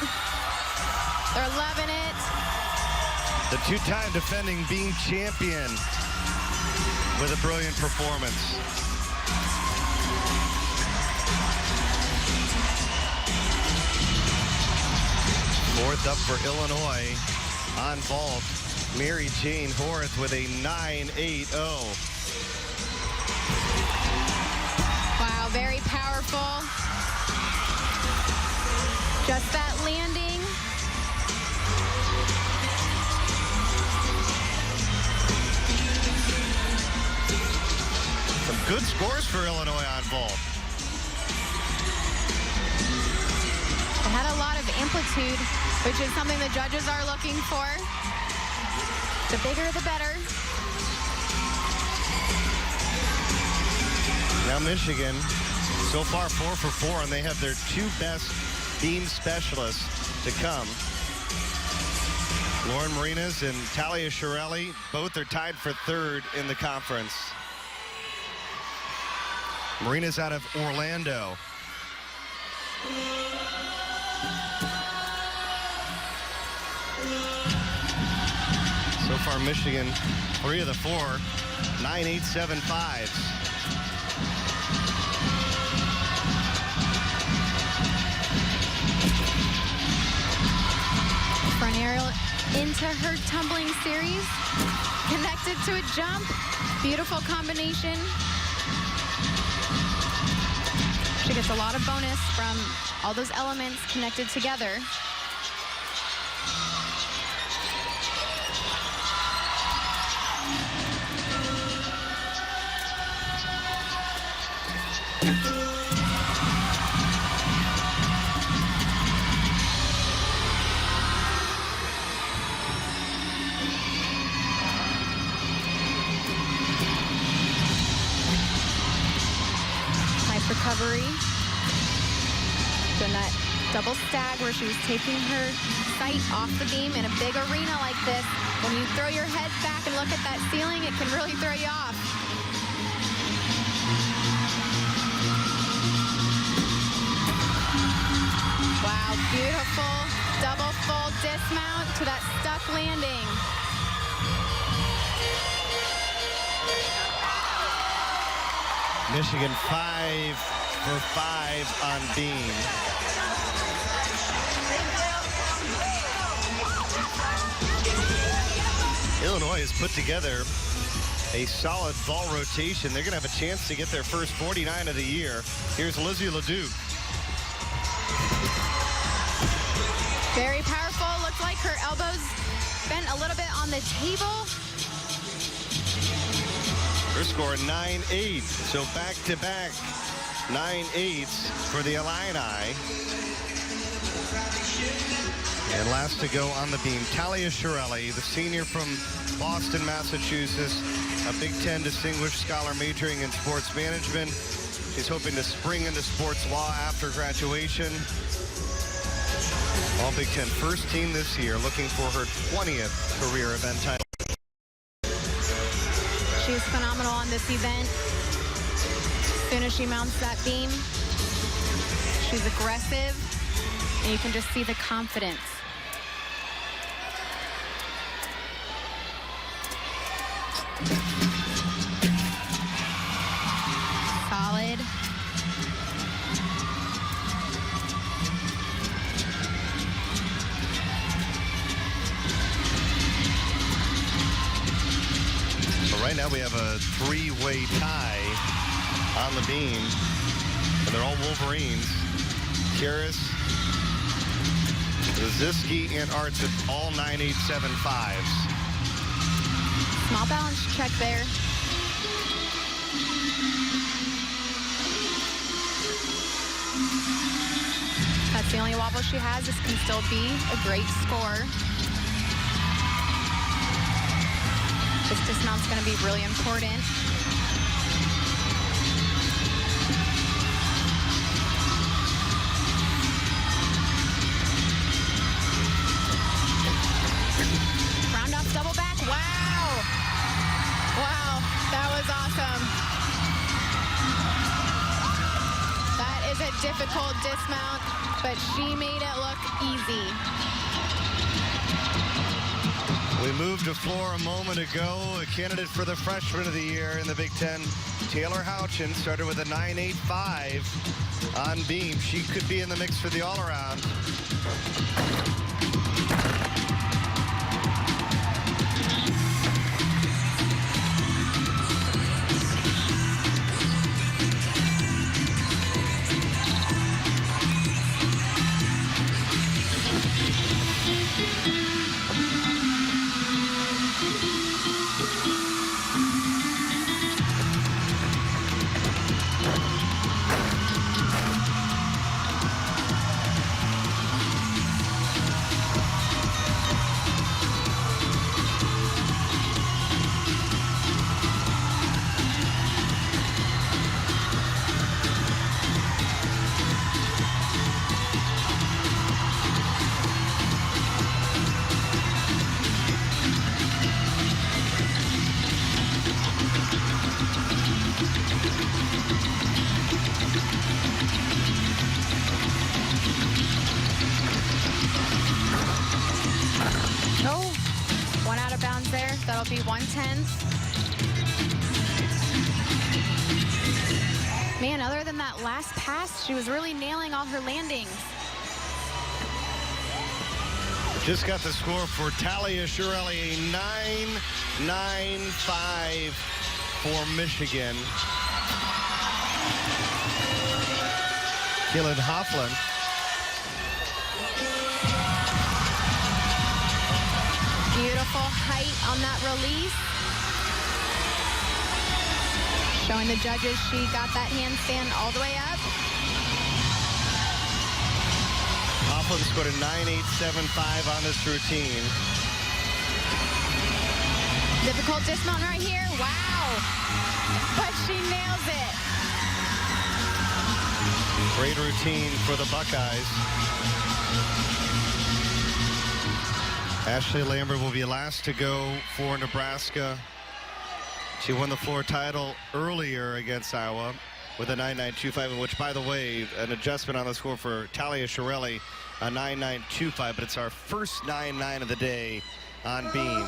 [SPEAKER 3] They're loving it.
[SPEAKER 1] The 2-time defending beam champion with a brilliant performance. Fourth up for Illinois on vault. Mary Jane Horth with a 9.80.
[SPEAKER 3] Wow, very powerful. Just that landing.
[SPEAKER 1] Some good scores for Illinois on vault.
[SPEAKER 3] It had a lot of amplitude, which is something the judges are looking for. The bigger, the better.
[SPEAKER 1] Now Michigan, so far 4 for 4, and they have their 2 best beam specialists to come. Lauren Marinas and Talia Shirelli, both are tied for 3rd in the conference. Marinas out of Orlando. So far, Michigan, 3 of the 4, 9.875s.
[SPEAKER 3] Front aerial into her tumbling series. Connected to a jump. Beautiful combination. She gets a lot of bonus from all those elements connected together. Nice recovery. Doing that double stag where she was taking her sight off the beam in a big arena like this. When you throw your head back and look at that ceiling, it can really throw you off. Wow, beautiful double full dismount to that stuck landing.
[SPEAKER 1] Michigan 5 for 5 on beam. Illinois has put together a solid vault rotation. They're going to have a chance to get their first 49 of the year. Here's Lizzie LeDuc.
[SPEAKER 3] Very powerful. Looks like her elbows bent a little bit on the table.
[SPEAKER 1] Her score 9.8. So back-to-back 9.8s for the Illini. And last to go on the beam, Talia Shirelli, the senior from Boston, Massachusetts, a Big Ten Distinguished Scholar majoring in sports management. She's hoping to spring into sports law after graduation. All Big Ten first team this year, looking for her 20th career event title.
[SPEAKER 3] She's phenomenal on this event. As soon as she mounts that beam, she's aggressive, and you can just see the confidence. Solid.
[SPEAKER 1] So right now we have a 3-way tie on the beam, and they're all Wolverines. Karis, Ziski, and Arts at all 9.875s.
[SPEAKER 3] Small balance check there. That's the only wobble she has. This can still be a great score. This dismount's going to be really important. Round off double back. Wow. Wow, that was awesome. That is a difficult dismount, but she made it look easy.
[SPEAKER 1] We moved to floor a moment ago. A candidate for the freshman of the year in the Big Ten, Taylor Houchin, started with a 9.85 on beam. She could be in the mix for the all-around.
[SPEAKER 3] That'll be 1/10. Man, other than that last pass, she was really nailing all her landings.
[SPEAKER 1] Just got the score for Talia Shirelli, a 9.95 for Michigan. Keelan Hoffland.
[SPEAKER 3] Beautiful height on that release. Showing the judges she got that handstand all the way up.
[SPEAKER 1] Hoffland scored a 9.875 on this routine.
[SPEAKER 3] Difficult dismount right here. Wow. But she nails it.
[SPEAKER 1] Great routine for the Buckeyes. Ashley Lambert will be last to go for Nebraska. She won the floor title earlier against Iowa with a 9.925, which, by the way, an adjustment on the score for Talia Shirelli, a 9.925, but it's our first 9.9 of the day on beam.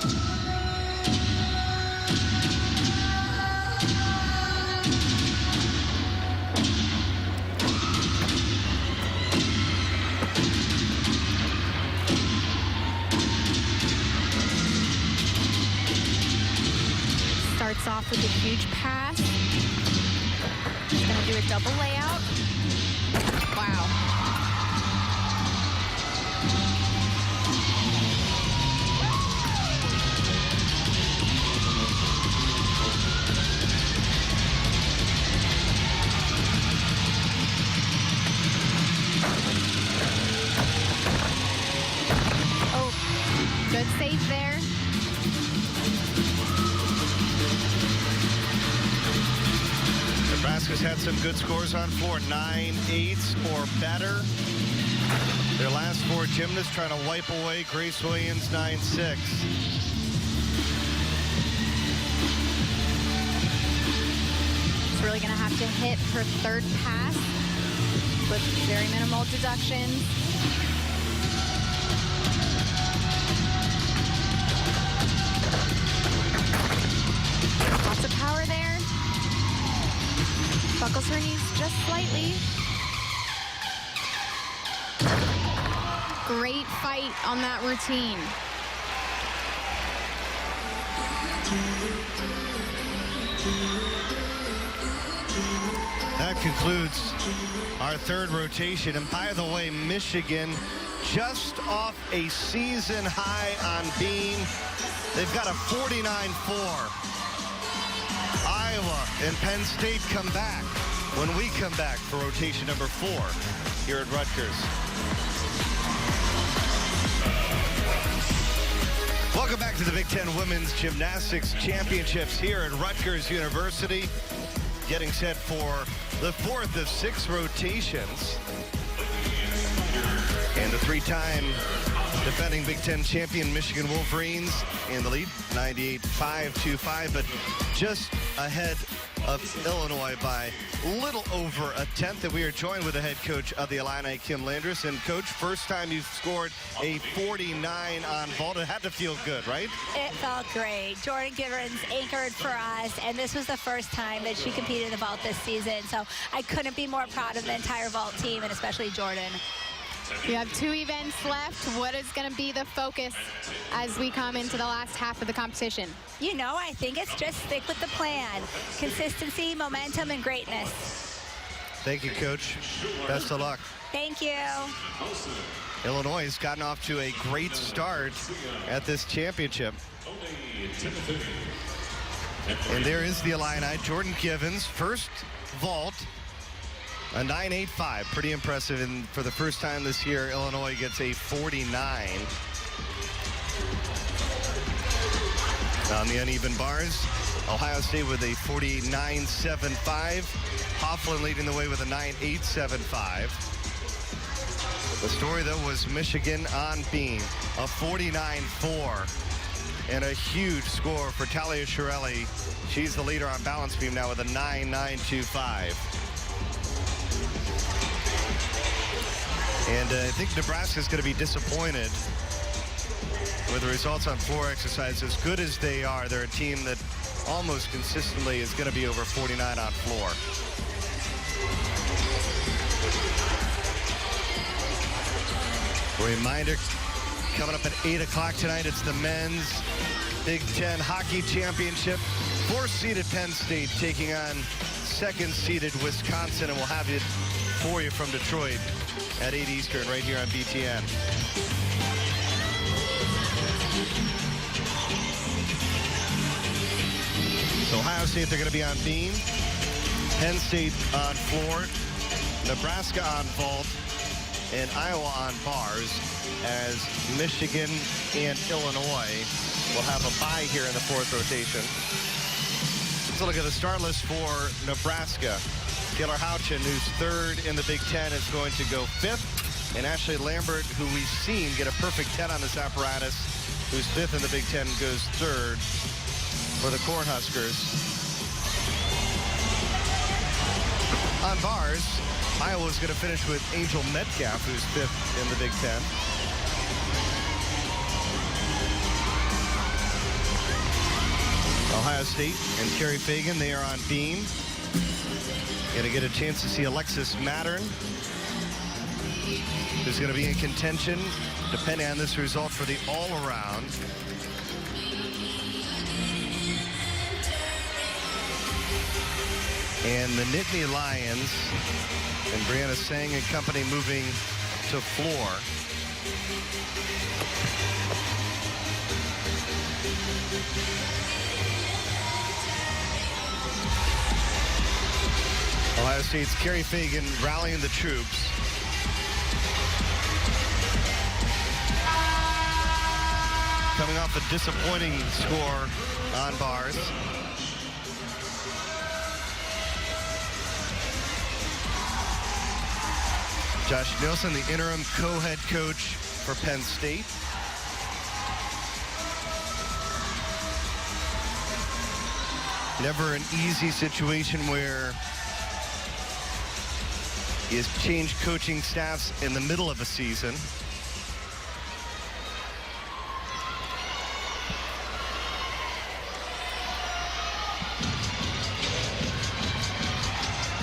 [SPEAKER 3] Starts off with a huge pass. He's going to do a double layout. Wow. Oh, good save there.
[SPEAKER 1] Nebraska's had some good scores on floor, 9.8s or better. Their last four gymnasts trying to wipe away Grace Williams, 9.6.
[SPEAKER 3] She's really going to have to hit her third pass with very minimal deductions. Lots of power there. Buckles her knees just slightly. Great fight on that routine.
[SPEAKER 1] That concludes our third rotation. And by the way, Michigan just off a season high on beam. They've got a 49-4. Iowa and Penn State come back when we come back for rotation number 4 here at Rutgers. Welcome back to the Big Ten Women's Gymnastics Championships here at Rutgers University. Getting set for the 4th of 6 rotations. And the 3-time defending Big Ten champion Michigan Wolverines in the lead, 98.525, but just ahead of Illinois by little over a tenth. And we are joined with the head coach of the Illini, Kim Landris. And coach, first time you've scored a 49 on vault. It had to feel good, right?
[SPEAKER 7] It felt great. Jordan Givens anchored for us, and this was the first time that she competed in the vault this season. So I couldn't be more proud of the entire vault team, and especially Jordan.
[SPEAKER 3] We have 2 events left. What is going to be the focus as we come into the last half of the competition?
[SPEAKER 7] You know, I think it's just stick with the plan. Consistency, momentum, and greatness.
[SPEAKER 1] Thank you, Coach. Best of luck.
[SPEAKER 7] Thank you.
[SPEAKER 1] Illinois has gotten off to a great start at this championship. And there is the Illini, Jordan Givens, first vault. A 9.85, pretty impressive. And for the first time this year, Illinois gets a 49. On the uneven bars, Ohio State with a 49.75. Hoffland leading the way with a 9.875. The story, though, was Michigan on beam, a 49.4. And a huge score for Talia Shirelli. She's the leader on balance beam now with a 9.925. And I think Nebraska's going to be disappointed with the results on floor exercise, as good as they are, they're a team that almost consistently is going to be over 49 on floor. Reminder, coming up at 8 o'clock tonight, it's the men's Big Ten Hockey Championship. 4th-seeded Penn State taking on 2nd-seeded Wisconsin, and we'll have it for you from Detroit at 8 Eastern right here on BTN. So Ohio State, they're going to be on beam. Penn State on floor. Nebraska on vault. And Iowa on bars, as Michigan and Illinois will have a bye here in the 4th rotation. Let's look at the start list for Nebraska. Taylor Houchin, who's 3rd in the Big Ten, is going to go 5th. And Ashley Lambert, who we've seen get a perfect 10 on this apparatus, who's 5th in the Big Ten, goes 3rd for the Cornhuskers. On bars, Iowa's going to finish with Angel Metcalf, who's 5th in the Big Ten. Ohio State and Kerry Fagan, they are on beam. Going to get a chance to see Alexis Mattern, who's going to be in contention, depending on this result, for the all-around. And the Nittany Lions and Brianna Sang and company moving to floor. Ohio State's Kerry Fagan rallying the troops. Coming off a disappointing score on bars. Josh Nielsen, the interim co-head coach for Penn State. Never an easy situation where he has changed coaching staffs in the middle of a season.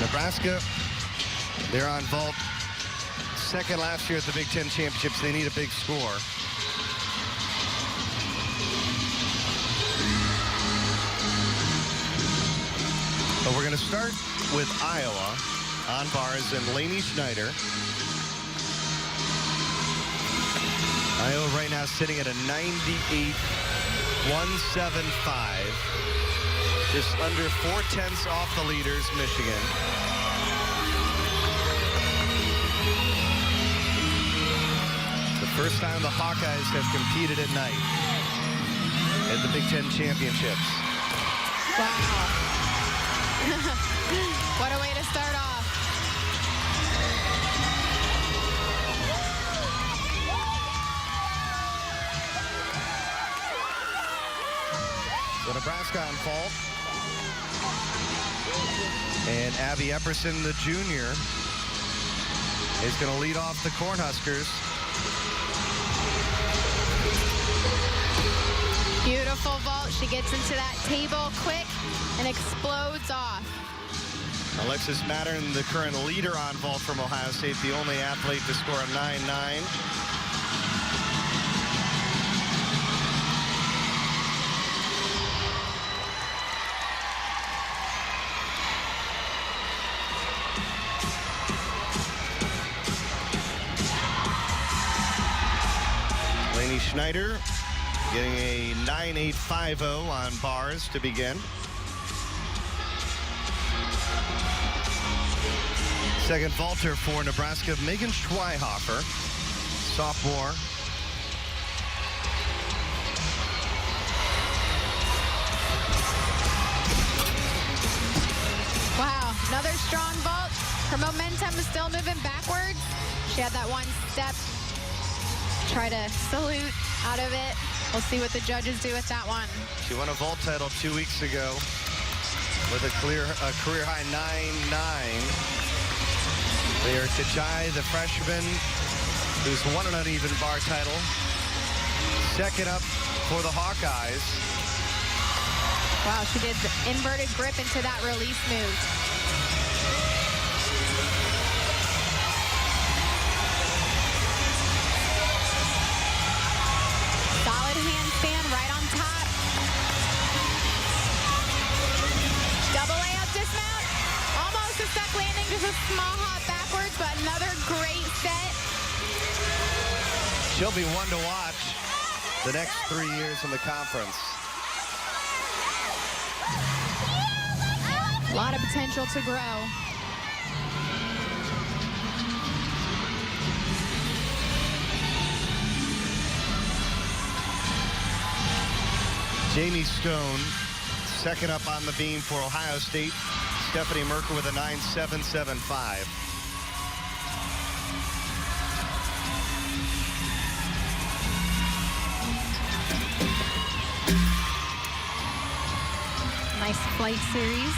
[SPEAKER 1] Nebraska, they're on vault. 2nd last year at the Big Ten Championships. They need a big score. But we're going to start with Iowa on bars and Lainey Schneider. Iowa right now sitting at a 98-175. Just under 4/10 off the leaders, Michigan. First time the Hawkeyes have competed at night at the Big Ten Championships.
[SPEAKER 3] Wow. What a way to start off.
[SPEAKER 1] So Nebraska on fault. And Abby Epperson, the junior, is going to lead off the Cornhuskers.
[SPEAKER 3] Beautiful vault. She gets into that table quick and explodes off.
[SPEAKER 1] Alexis Mattern, the current leader on vault from Ohio State, the only athlete to score a 9.9. Lainey Schneider getting a 9.850 on bars to begin. Second vaulter for Nebraska, Megan Schweihofer, sophomore.
[SPEAKER 3] Wow, another strong vault. Her momentum is still moving backwards. She had that one step. Try to salute out of it. We'll see what the judges do with that one.
[SPEAKER 1] She won a vault title 2 weeks ago with a career high 9.9. They are Tajai, the freshman, who's won an uneven bar title. Second up for the Hawkeyes.
[SPEAKER 3] Wow, she did the inverted grip into that release move. Solid handstand right on top. Double layup dismount. Almost a stuck landing, just a small hop backwards, but another great set.
[SPEAKER 1] She'll be one to watch the next 3 years in the conference.
[SPEAKER 3] A lot of potential to grow.
[SPEAKER 1] Jamie Stone, second up on the beam for Ohio State. Stephanie Merker with a 9.775.
[SPEAKER 3] Nice flight series.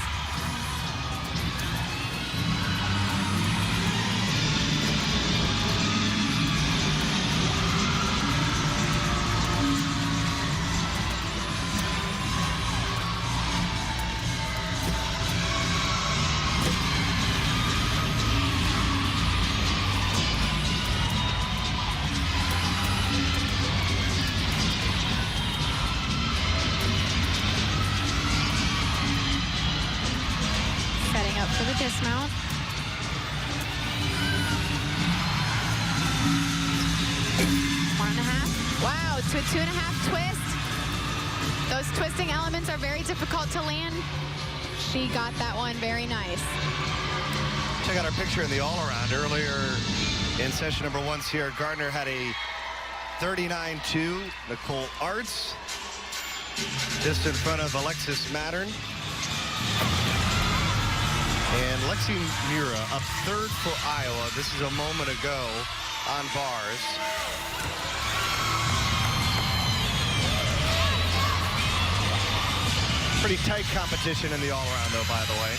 [SPEAKER 3] Setting up for the dismount. One and a half. Wow, to a 2.5 twist. Those twisting elements are very difficult to land. She got that one very nice.
[SPEAKER 1] Check out our picture in the all-around. Earlier in session number 1, Sierra Gardner had a 39-2. Nicole Arts just in front of Alexis Mattern. And Lexi Mura up third for Iowa. This is a moment ago on bars. Pretty tight competition in the all-around, though, by the way.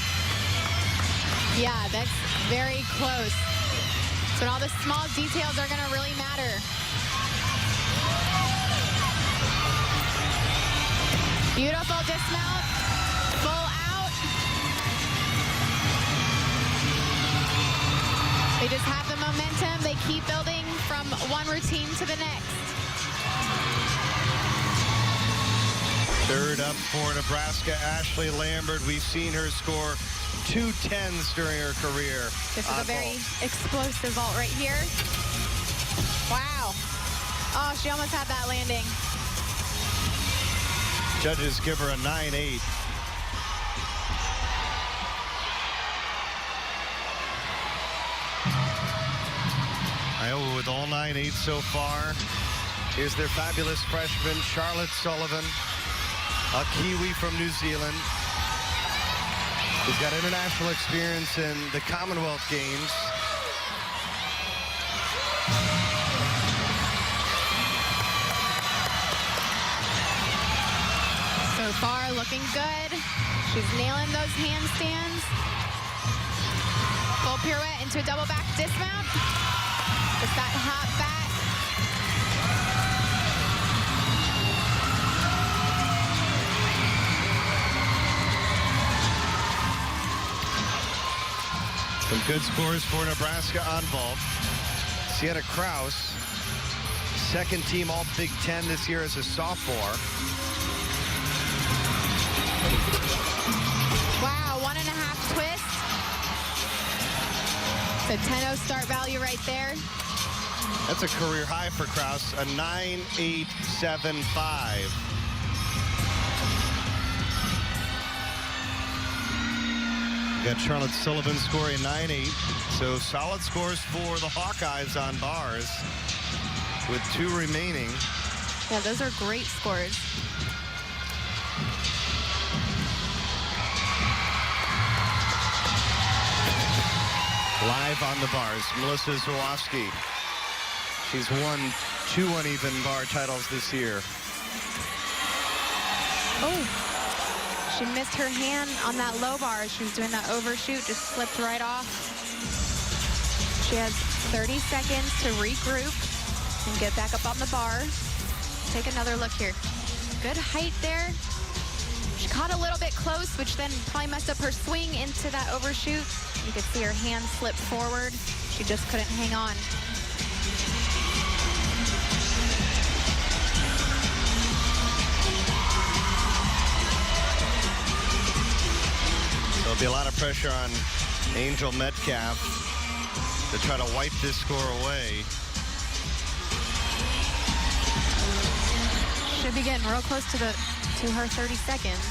[SPEAKER 3] Yeah, that's very close. So all the small details are going to really matter. Beautiful dismount. Full out. They just have the momentum. They keep building from one routine to the next.
[SPEAKER 1] Third up for Nebraska, Ashley Lambert. We've seen her score 2 10s during her career.
[SPEAKER 3] This is a very explosive vault right here. Wow. Oh, she almost had that landing.
[SPEAKER 1] Judges give her a 9.8. Iowa with all 9.8 so far. Here's their fabulous freshman, Charlotte Sullivan, a Kiwi from New Zealand. He's got international experience in the Commonwealth Games.
[SPEAKER 3] So far, looking good. She's nailing those handstands. Full pirouette into a double back dismount. Just that hop back.
[SPEAKER 1] Some good scores for Nebraska on vault. Sienna Kraus, second team all Big Ten this year as a sophomore.
[SPEAKER 3] Wow, 1.5 twist. It's a 10-0 start value right there.
[SPEAKER 1] That's a career high for Kraus, a 9.875. Got Charlotte Sullivan scoring 9.8. So solid scores for the Hawkeyes on bars with 2 remaining.
[SPEAKER 3] Yeah, those are great scores.
[SPEAKER 1] Live on the bars, Melissa Zawowski. She's won 2 uneven bar titles this year.
[SPEAKER 3] Oh, she missed her hand on that low bar. She was doing that overshoot, just slipped right off. She has 30 seconds to regroup and get back up on the bar. take another look here. Good height there. She caught a little bit close, which then probably messed up her swing into that overshoot. You could see her hand slip forward. She just couldn't hang on.
[SPEAKER 1] There'll be a lot of pressure on Angel Metcalf to try to wipe this score away.
[SPEAKER 3] Should be getting real close to her 30 seconds.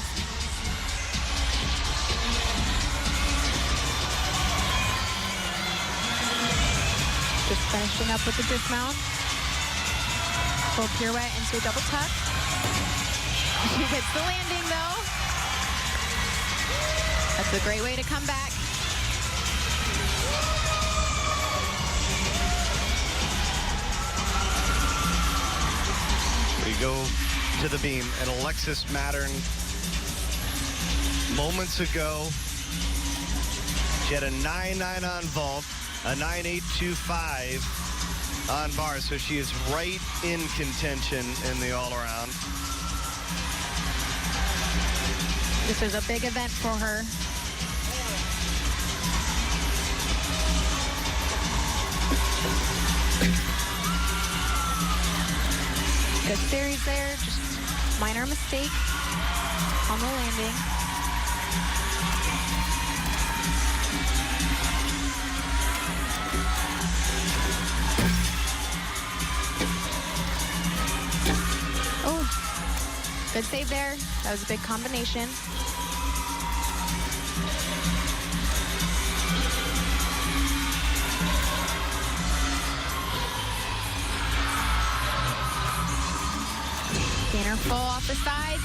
[SPEAKER 3] Just finishing up with the dismount. Full pirouette into a double tuck. She hits the landing though. That's a great way to come back.
[SPEAKER 1] We go to the beam, and Alexis Mattern, moments ago, she had a 9.9 on vault, a 9.825 on bar, so she is right in contention in the all-around.
[SPEAKER 3] This is a big event for her. Good series there, just minor mistake on the landing. Oh, good save there. That was a big combination. Gainer full off the side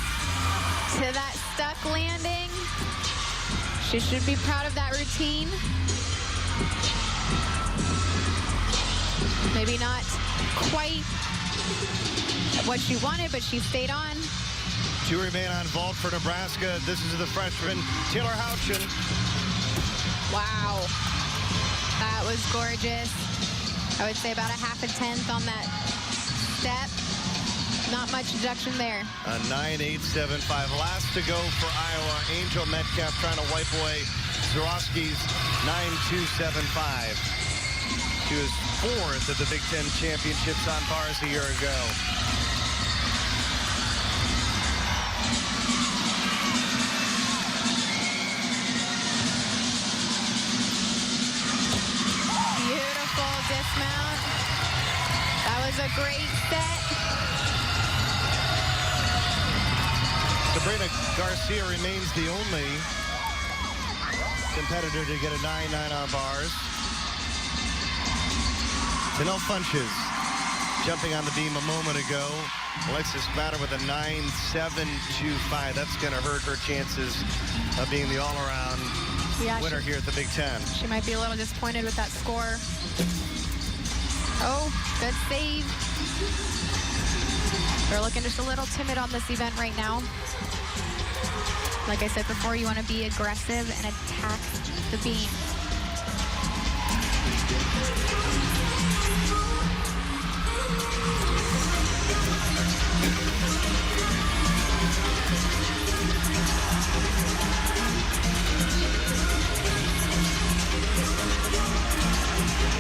[SPEAKER 3] to that stuck landing. She should be proud of that routine. Maybe not quite what she wanted, but she stayed on.
[SPEAKER 1] 2 remain on vault for Nebraska. This is the freshman, Taylor Houchin.
[SPEAKER 3] Wow. That was gorgeous. I would say about a half a tenth on that step. Not much deduction there.
[SPEAKER 1] A 9.875. Last to go for Iowa. Angel Metcalf trying to wipe away Zorowski's 9.275. She was 4th at the Big Ten Championships on bars a year ago.
[SPEAKER 3] Beautiful dismount. That was a great set.
[SPEAKER 1] Sabrina Garcia remains the only competitor to get a 9.9 on bars. Danelle Funches jumping on the beam a moment ago. Alexis Mattern with a 9.725. That's going to hurt her chances of being the all-around winner here at the Big Ten.
[SPEAKER 3] She might be a little disappointed with that score. Oh, good save. They're looking just a little timid on this event right now. Like I said before, you want to be aggressive and attack the beam.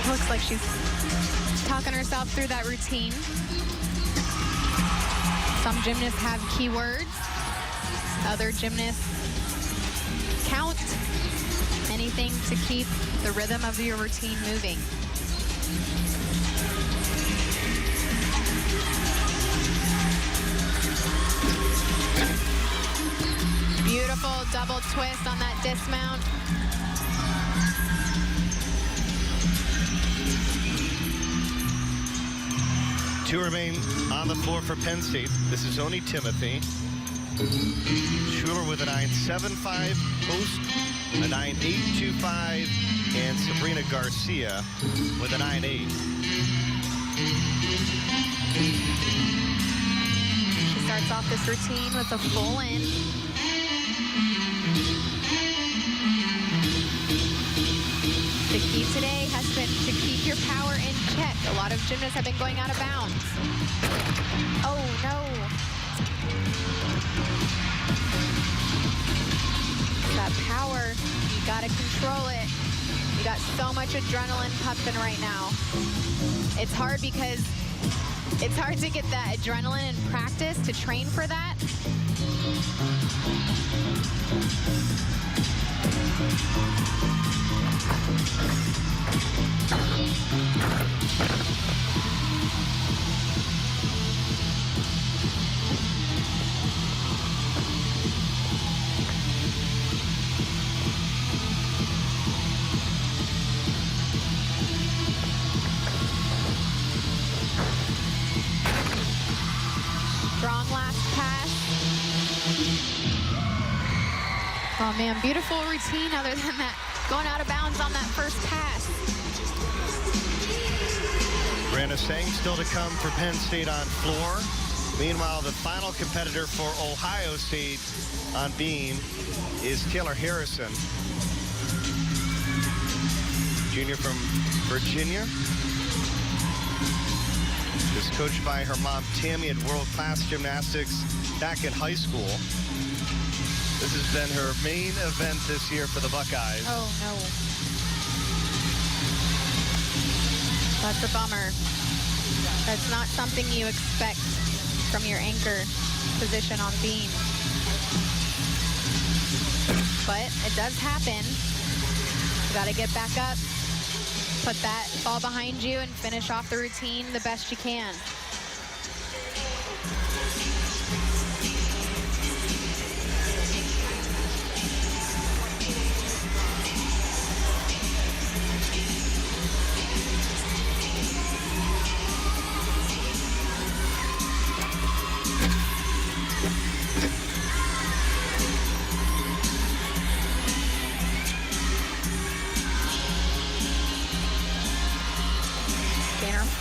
[SPEAKER 3] Looks like she's talking herself through that routine. Some gymnasts have keywords. Other gymnasts count. Anything to keep the rhythm of your routine moving. Beautiful double twist on that dismount.
[SPEAKER 1] Two remain on the floor for Penn State. This is Oni Timothy. Schuler with a 9.75, Post a 9.825, and Sabrina Garcia with a 9.8.
[SPEAKER 3] She starts off this routine with a full in. The key today has been to keep your power in check. A lot of gymnasts have been going out of bounds. Oh, no. control it. You got so much adrenaline pumping right now. It's hard because it's hard to get that adrenaline in practice to train for that. Strong last pass. Oh man, beautiful routine other than that. Going out of bounds on that first pass.
[SPEAKER 1] Brianna Sang still to come for Penn State on floor. Meanwhile, the final competitor for Ohio State on beam is Taylor Harrison, junior from Virginia. Is coached by her mom, Tammy, at World Class Gymnastics back in high school. This has been her main event this year for the Buckeyes.
[SPEAKER 3] Oh, no. That's a bummer. That's not something you expect from your anchor position on beam. But it does happen. You got to get back up, put that ball behind you, and finish off the routine the best you can.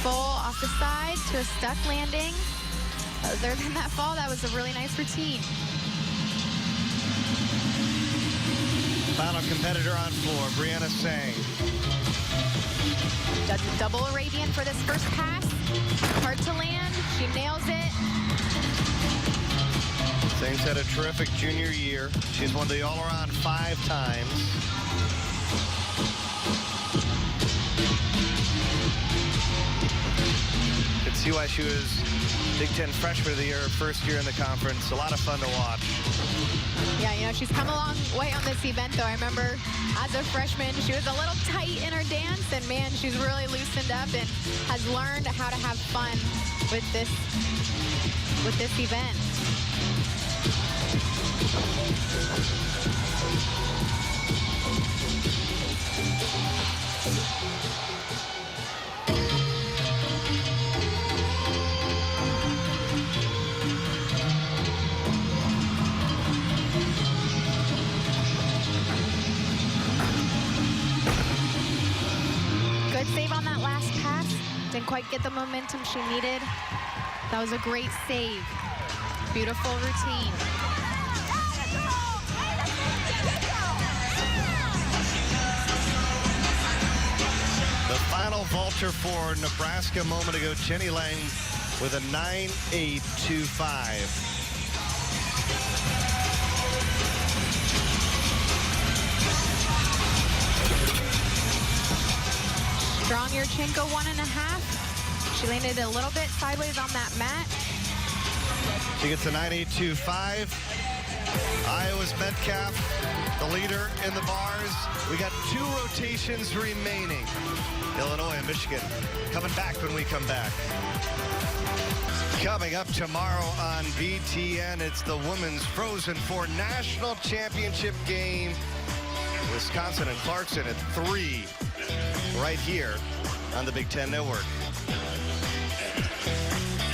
[SPEAKER 3] Full off the side to a stuck landing. Other than that fall, that was a really nice routine.
[SPEAKER 1] Final competitor on floor, Brianna Sang.
[SPEAKER 3] Does a double Arabian for this first pass. Hard to land. She nails it.
[SPEAKER 1] Sang's had a terrific junior year. She's won the all-around 5 times. Could see why she was Big Ten Freshman of the Year, first year in the conference. A lot of fun to watch.
[SPEAKER 3] Yeah, you know, she's come a long way on this event, though. I remember as a freshman, she was a little tight in her dance, and man, she's really loosened up and has learned how to have fun with this event. Good save on that last pass. Didn't quite get the momentum she needed. That was a great save. Beautiful routine.
[SPEAKER 1] The final vaulter for Nebraska a moment ago, Jenny Lang with a 9.825.
[SPEAKER 3] Strong Yurchenko 1.5. She landed a little bit sideways on that mat.
[SPEAKER 1] She gets a 9.825. Iowa's Metcalf, the leader in the bars. We got 2 rotations remaining. Illinois and Michigan coming back when we come back. Coming up tomorrow on BTN, it's the Women's Frozen Four National Championship game. Wisconsin and Clarkson at 3 right here on the Big Ten Network.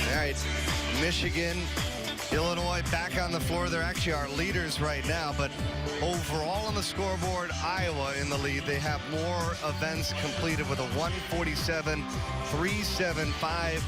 [SPEAKER 1] All right, Michigan, Illinois back on the floor. They're actually our leaders right now, but overall on the scoreboard, Iowa in the lead. They have more events completed with a 147.375.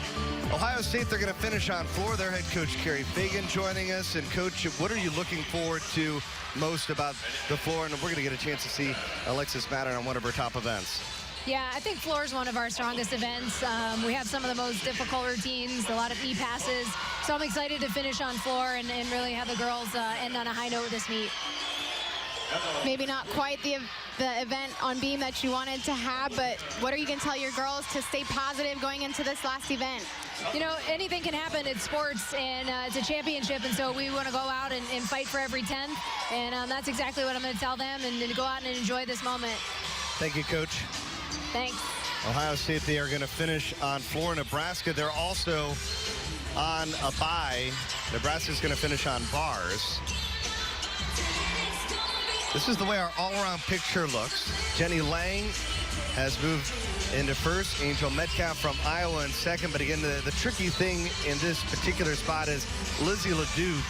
[SPEAKER 1] Ohio State, they're going to finish on floor. Their head coach, Kerry Fagan, joining us. And Coach, what are you looking forward to most about the floor? And we're going to get a chance to see Alexis Madden on one of her top events.
[SPEAKER 8] Yeah, I think floor is one of our strongest events. We have some of the most difficult routines, a lot of e-passes. So I'm excited to finish on floor and really have the girls end on a high note with this meet.
[SPEAKER 3] maybe not quite the event on beam that you wanted to have, but what are you going to tell your girls to stay positive going into this last event?
[SPEAKER 8] You know, anything can happen in sports, and it's a championship, and so we want to go out and fight for every 10th, and that's exactly what I'm going to tell them, and to go out and enjoy this moment.
[SPEAKER 1] Thank you, Coach.
[SPEAKER 8] Thanks.
[SPEAKER 1] Ohio State, they are going to finish on floor. Nebraska, they're also on a bye. Nebraska's going to finish on bars. This is the way our all-around picture looks. Jenny Lang has moved into first. Angel Metcalf from Iowa in second. But again, the tricky thing in this particular spot is Lizzie LeDuc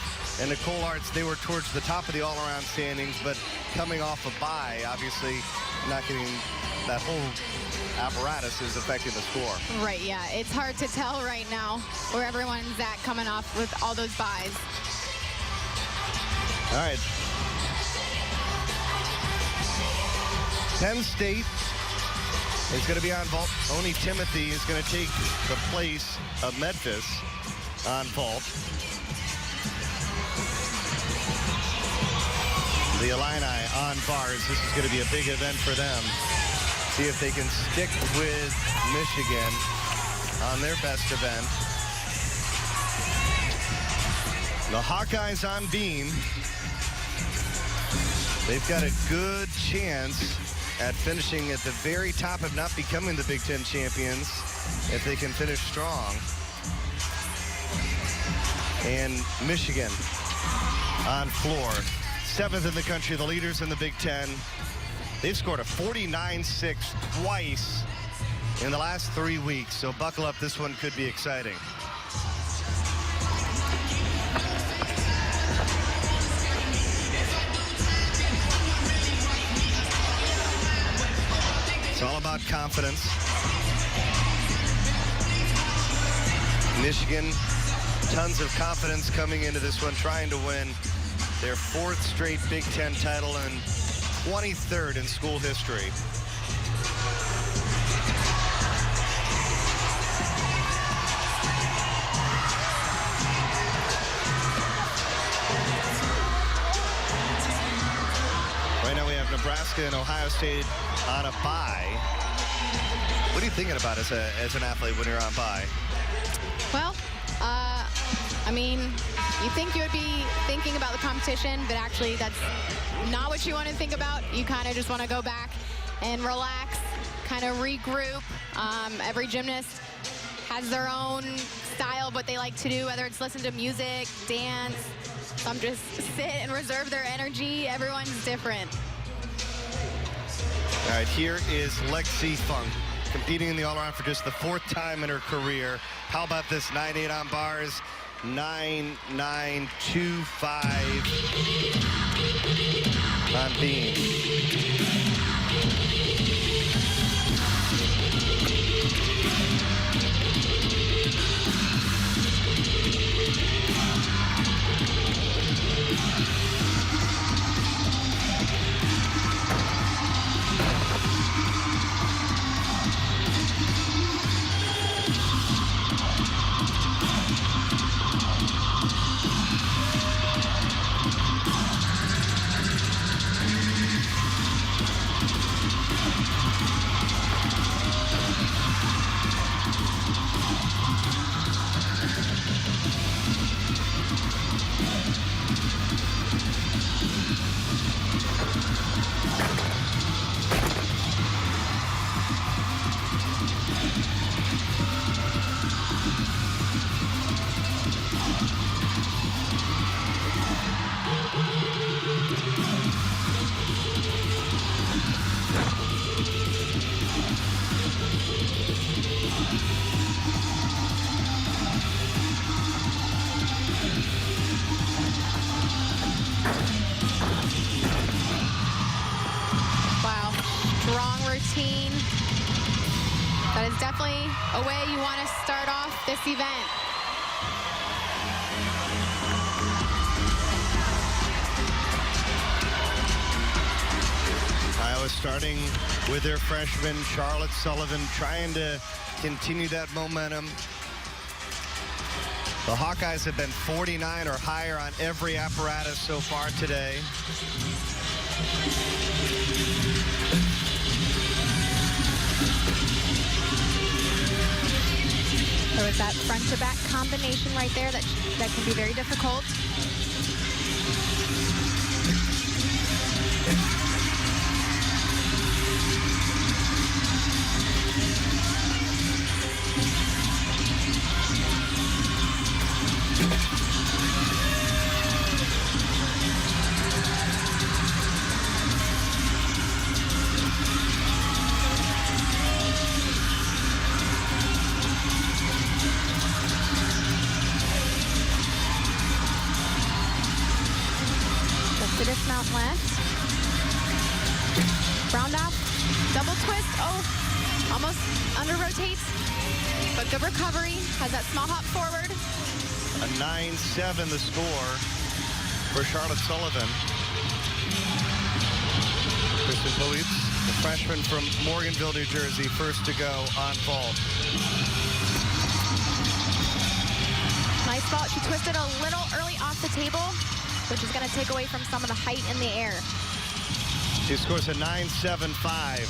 [SPEAKER 1] and Nicole Arts. They were towards the top of the all-around standings, but coming off a bye, obviously not getting that whole apparatus is affecting the score.
[SPEAKER 3] Right, yeah. It's hard to tell right now where everyone's at coming off with all those buys.
[SPEAKER 1] All right. Penn State is going to be on vault. Oni Timothy is going to take the place of Memphis on vault. The Illini on bars. This is going to be a big event for them. See if they can stick with Michigan on their best event. The Hawkeyes on beam. They've got a good chance at finishing at the very top of not becoming the Big Ten champions if they can finish strong. And Michigan on floor. 7th in the country, the leaders in the Big Ten. They've scored a 49-6 twice in the last 3 weeks, so buckle up. This one could be exciting. It's all about confidence. Michigan, tons of confidence coming into this one, trying to win their 4th straight Big Ten title and 23rd in school history. Right now we have Nebraska and Ohio State on a bye. What are you thinking about as an athlete when you're on bye?
[SPEAKER 3] Well, I mean, you think you would be thinking about the competition, but actually that's not what you want to think about. You kind of just want to go back and relax, kind of regroup. Every gymnast has their own style, what they like to do, whether it's listen to music, dance, some just sit and reserve their energy. Everyone's different.
[SPEAKER 1] All right, here is Lexi Funk, competing in the all-around for just the 4th time in her career. How about this 9.8 on bars, 9.925 on beam.
[SPEAKER 3] routine. That is definitely a way you want to start off this event.
[SPEAKER 1] Iowa starting with their freshman, Charlotte Sullivan, trying to continue that momentum. The Hawkeyes have been 49 or higher on every apparatus so far today.
[SPEAKER 3] There was that front to back combination right there that can be very difficult. The dismount left. Round off. Double twist. Oh, almost under rotates. But good recovery. Has that small hop forward.
[SPEAKER 1] A 9-7 the score for Charlotte Sullivan. Kristen Police, the freshman from Morganville, New Jersey, first to go on vault.
[SPEAKER 3] Nice vault. She twisted a little early off the table, which is going to take away from some of the height in the air.
[SPEAKER 1] She scores a 9.75.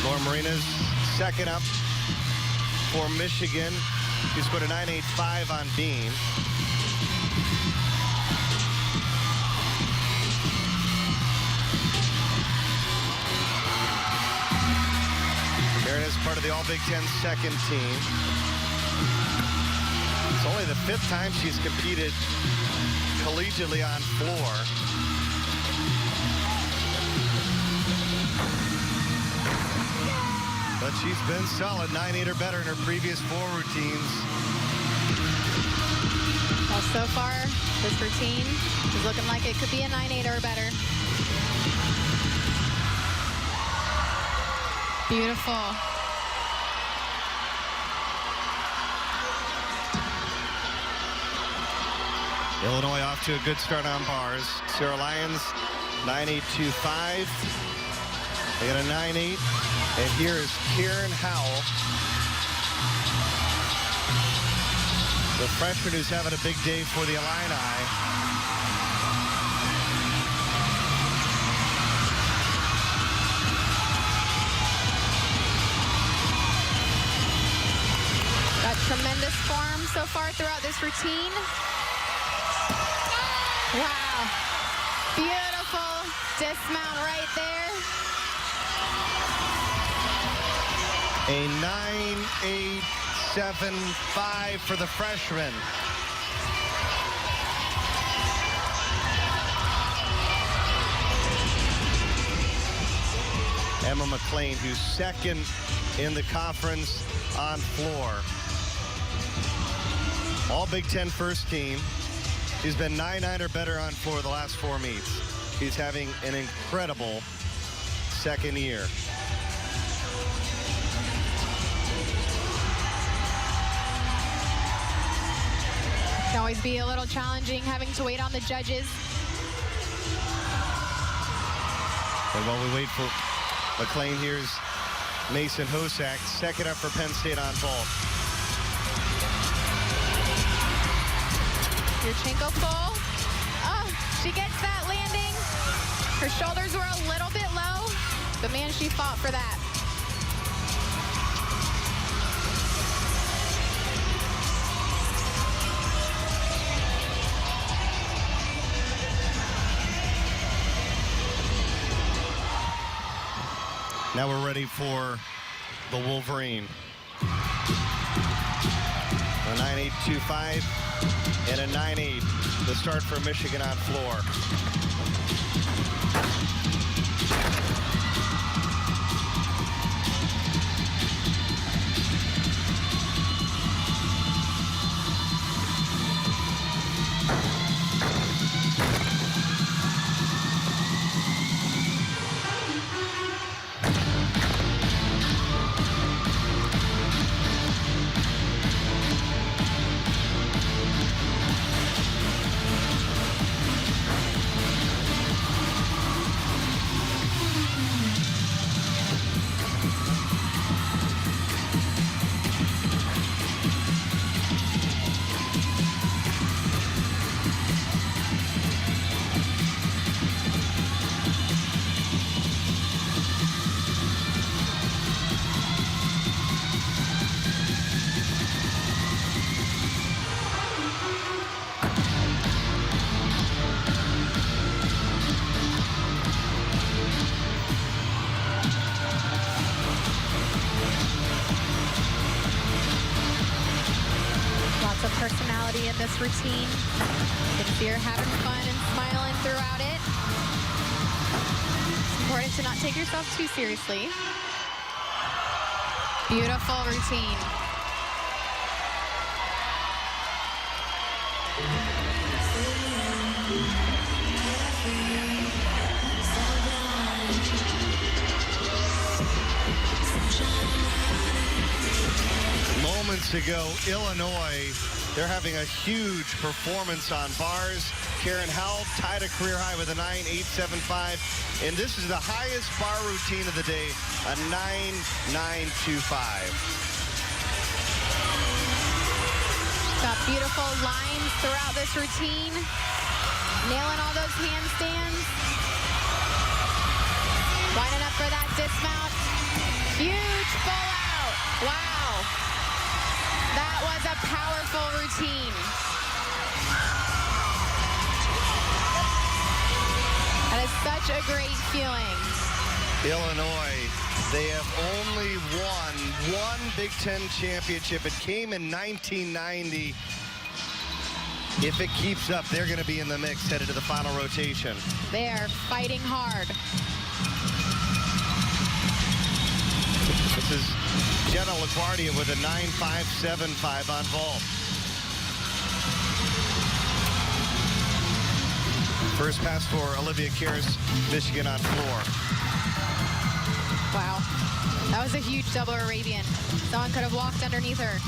[SPEAKER 1] Laura Marina's second up for Michigan. She scored a 9.85 on beam. Is part of the All-Big Ten second team. It's only the 5th time she's competed collegiately on floor. But she's been solid, 9.8 or better in her previous 4 routines.
[SPEAKER 3] Well, so far, this routine is looking like it could be a 9.8 or better. Beautiful.
[SPEAKER 1] Illinois off to a good start on bars. Sarah Lyons, 9.825. They got a 9.8. And here is Kieran Howell, the freshman who's having a big day for the Illini.
[SPEAKER 3] Got tremendous form so far throughout this routine. Wow. Beautiful dismount right there.
[SPEAKER 1] A 9.875 for the freshman. Emma McLean, who's second in the conference on floor. All Big Ten first team. She's been 9.9 or better on floor the last 4 meets. She's having an incredible second year.
[SPEAKER 3] It can always be a little challenging having to wait on the judges.
[SPEAKER 1] And while we wait for McLean, here's Mason Hosak, second up for Penn State on vault.
[SPEAKER 3] Yurchenko full. Oh, she gets that landing. Her shoulders were a little bit low, but man, she fought for that.
[SPEAKER 1] Now we're ready for the Wolverine. A 9.825 and a 9.8. The start for Michigan on floor.
[SPEAKER 3] this routine. You can see her having fun and smiling throughout it. It's important to not take yourself too seriously. Beautiful routine.
[SPEAKER 1] Moments ago, Illinois, they're having a huge performance on bars. Karen Howell tied a career high with a 9.875, and this is the highest bar routine of the day, a 9.925.
[SPEAKER 3] Got beautiful lines throughout this routine. Nailing all those handstands. Lining up for that dismount. Huge full out. Wow. That was a powerful routine. That is such a great feeling.
[SPEAKER 1] Illinois, they have only won one Big Ten championship. It came in 1990. If it keeps up, they're going to be in the mix headed to the final rotation.
[SPEAKER 3] They are fighting hard.
[SPEAKER 1] This is Jenna LaGuardia with a 9.575 on vault. First pass for Olivia Karras, Michigan on floor.
[SPEAKER 3] Wow. That was a huge double Arabian. Someone could have walked underneath her.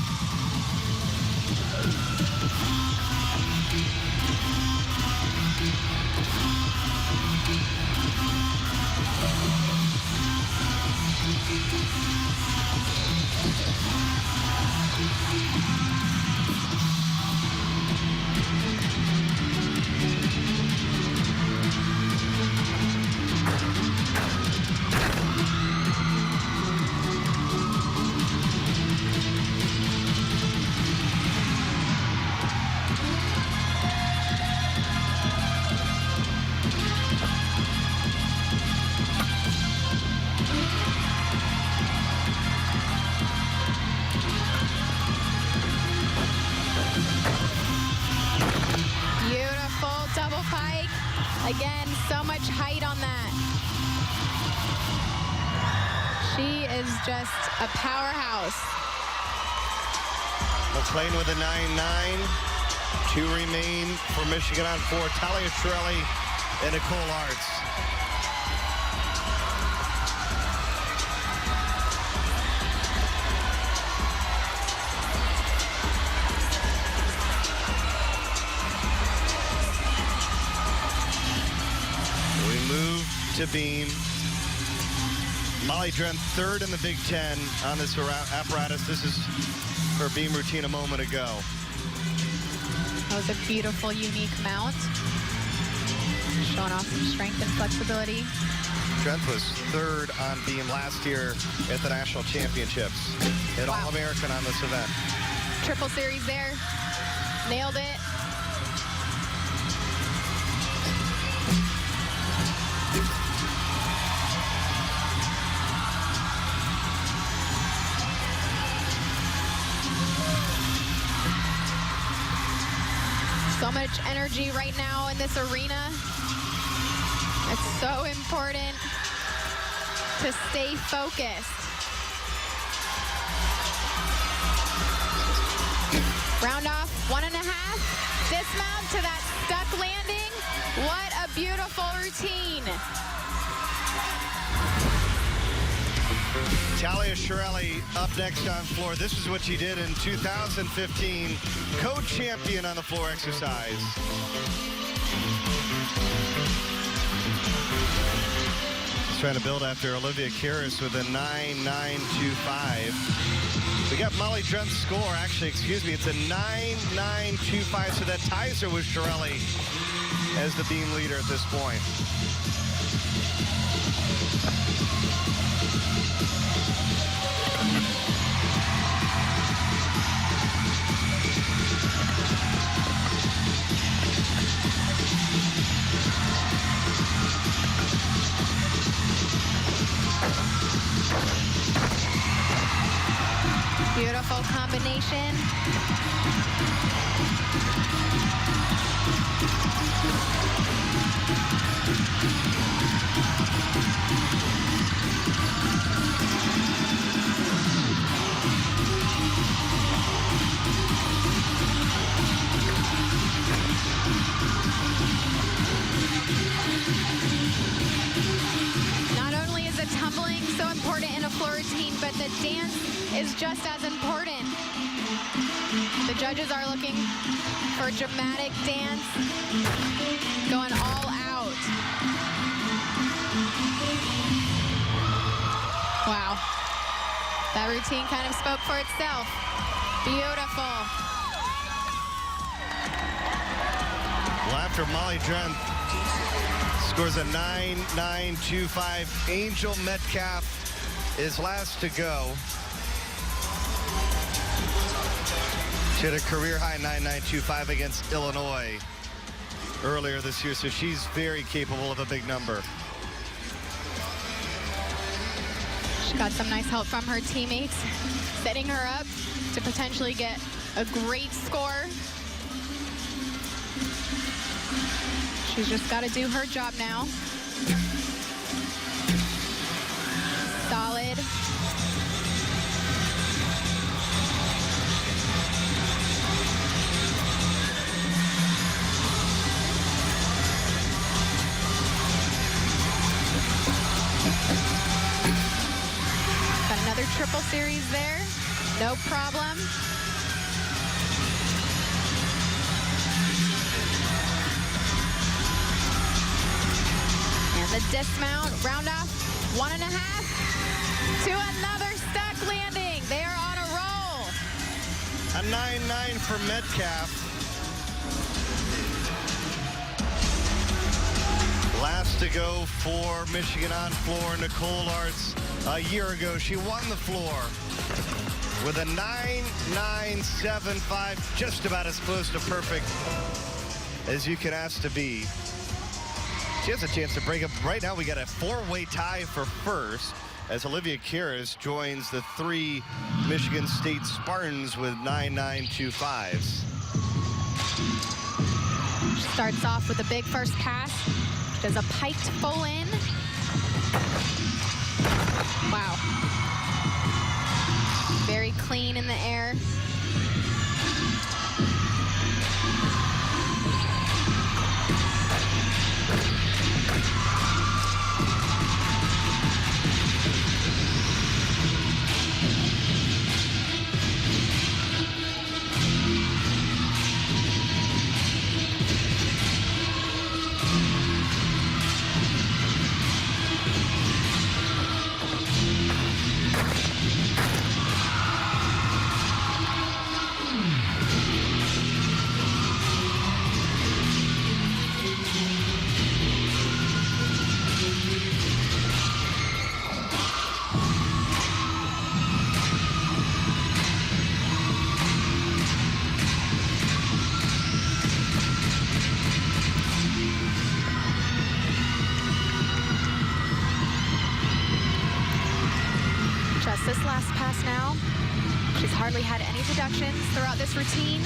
[SPEAKER 3] Again, so much height on that. She is just a powerhouse.
[SPEAKER 1] McLean with a 9.9. 2 remain for Michigan on 4. Talia Shirelli and Nicole Arts. To beam. Molly Drenth, 3rd in the Big Ten on this apparatus. This is her beam routine a moment ago.
[SPEAKER 3] That was a beautiful, unique mount. Showing off some strength and flexibility.
[SPEAKER 1] Drenth was 3rd on beam last year at the national championships. An All-American on this event.
[SPEAKER 3] Triple series there. Nailed it. So much energy right now in this arena. It's so important to stay focused. Round off 1.5. Dismount to that stuck landing. What a beautiful routine.
[SPEAKER 1] Talia Shirelli up next on floor. This is what she did in 2015. Co-champion on the floor exercise. She's trying to build after Olivia Karras with a 9.925. We got Molly Drenth's score, actually, excuse me, it's a 9.925, so that ties her with Shirelli as the beam leader at this point.
[SPEAKER 3] Beautiful combination. floor routine, but the dance is just as important. The judges are looking for a dramatic dance, going all out. Wow. That routine kind of spoke for itself. Beautiful.
[SPEAKER 1] Well, after Molly Drenth scores a 9.925, Angel Metcalf is last to go. She had a career-high 9.925 against Illinois earlier this year, so she's very capable of a big number.
[SPEAKER 3] She got some nice help from her teammates, setting her up to potentially get a great score. She's just got to do her job now. Solid. Got another triple series there. No problem. And the dismount, round off, 1.5 to another stack landing. They are on a roll.
[SPEAKER 1] A 9.9 for Metcalf. Last to go for Michigan on floor, Nicole Arts. A year ago, she won the floor with a 9.975, just about as close to perfect as you can ask to be. She has a chance to break up. Right now, we got a four-way tie for first as Olivia Karras joins the three Michigan State Spartans with 9.925s.
[SPEAKER 3] She starts off with a big first pass. She does a piked full in. Wow. Very clean in the air. This last pass now. She's hardly had any deductions throughout this routine.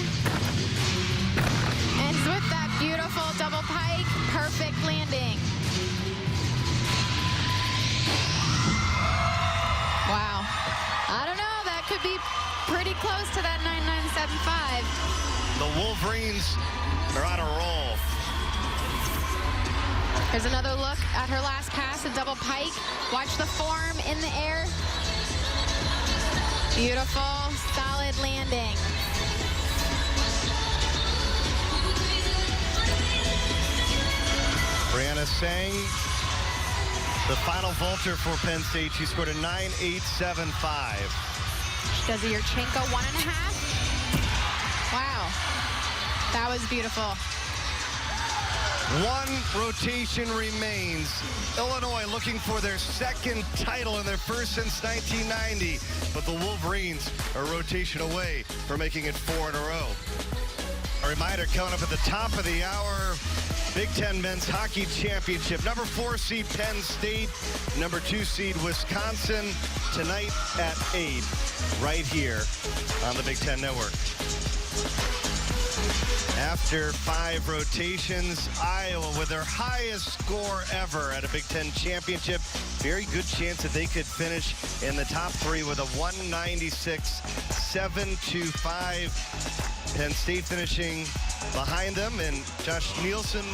[SPEAKER 3] Ends with that beautiful double pike. Perfect landing. Wow. I don't know. That could be pretty close to that 9.975.
[SPEAKER 1] The Wolverines are on a roll.
[SPEAKER 3] Here's another look at her last pass, a double pike. Watch the form in the air. Beautiful, solid landing.
[SPEAKER 1] Brianna Sang, the final vaulter for Penn State. She scored a 9.875.
[SPEAKER 3] She does a Yurchenko 1.5. Wow, that was beautiful.
[SPEAKER 1] One rotation remains. Illinois looking for their second title and their first since 1990. But the Wolverines are a rotation away from making it 4 in a row. A reminder coming up at the top of the hour, Big Ten Men's Hockey Championship. Number 4 seed Penn State, number 2 seed Wisconsin, tonight at 8, right here on the Big Ten Network. After 5 rotations, Iowa with their highest score ever at a Big Ten championship. Very good chance that they could finish in the top 3 with a 196.725. Penn State finishing behind them, and Josh Nielsen,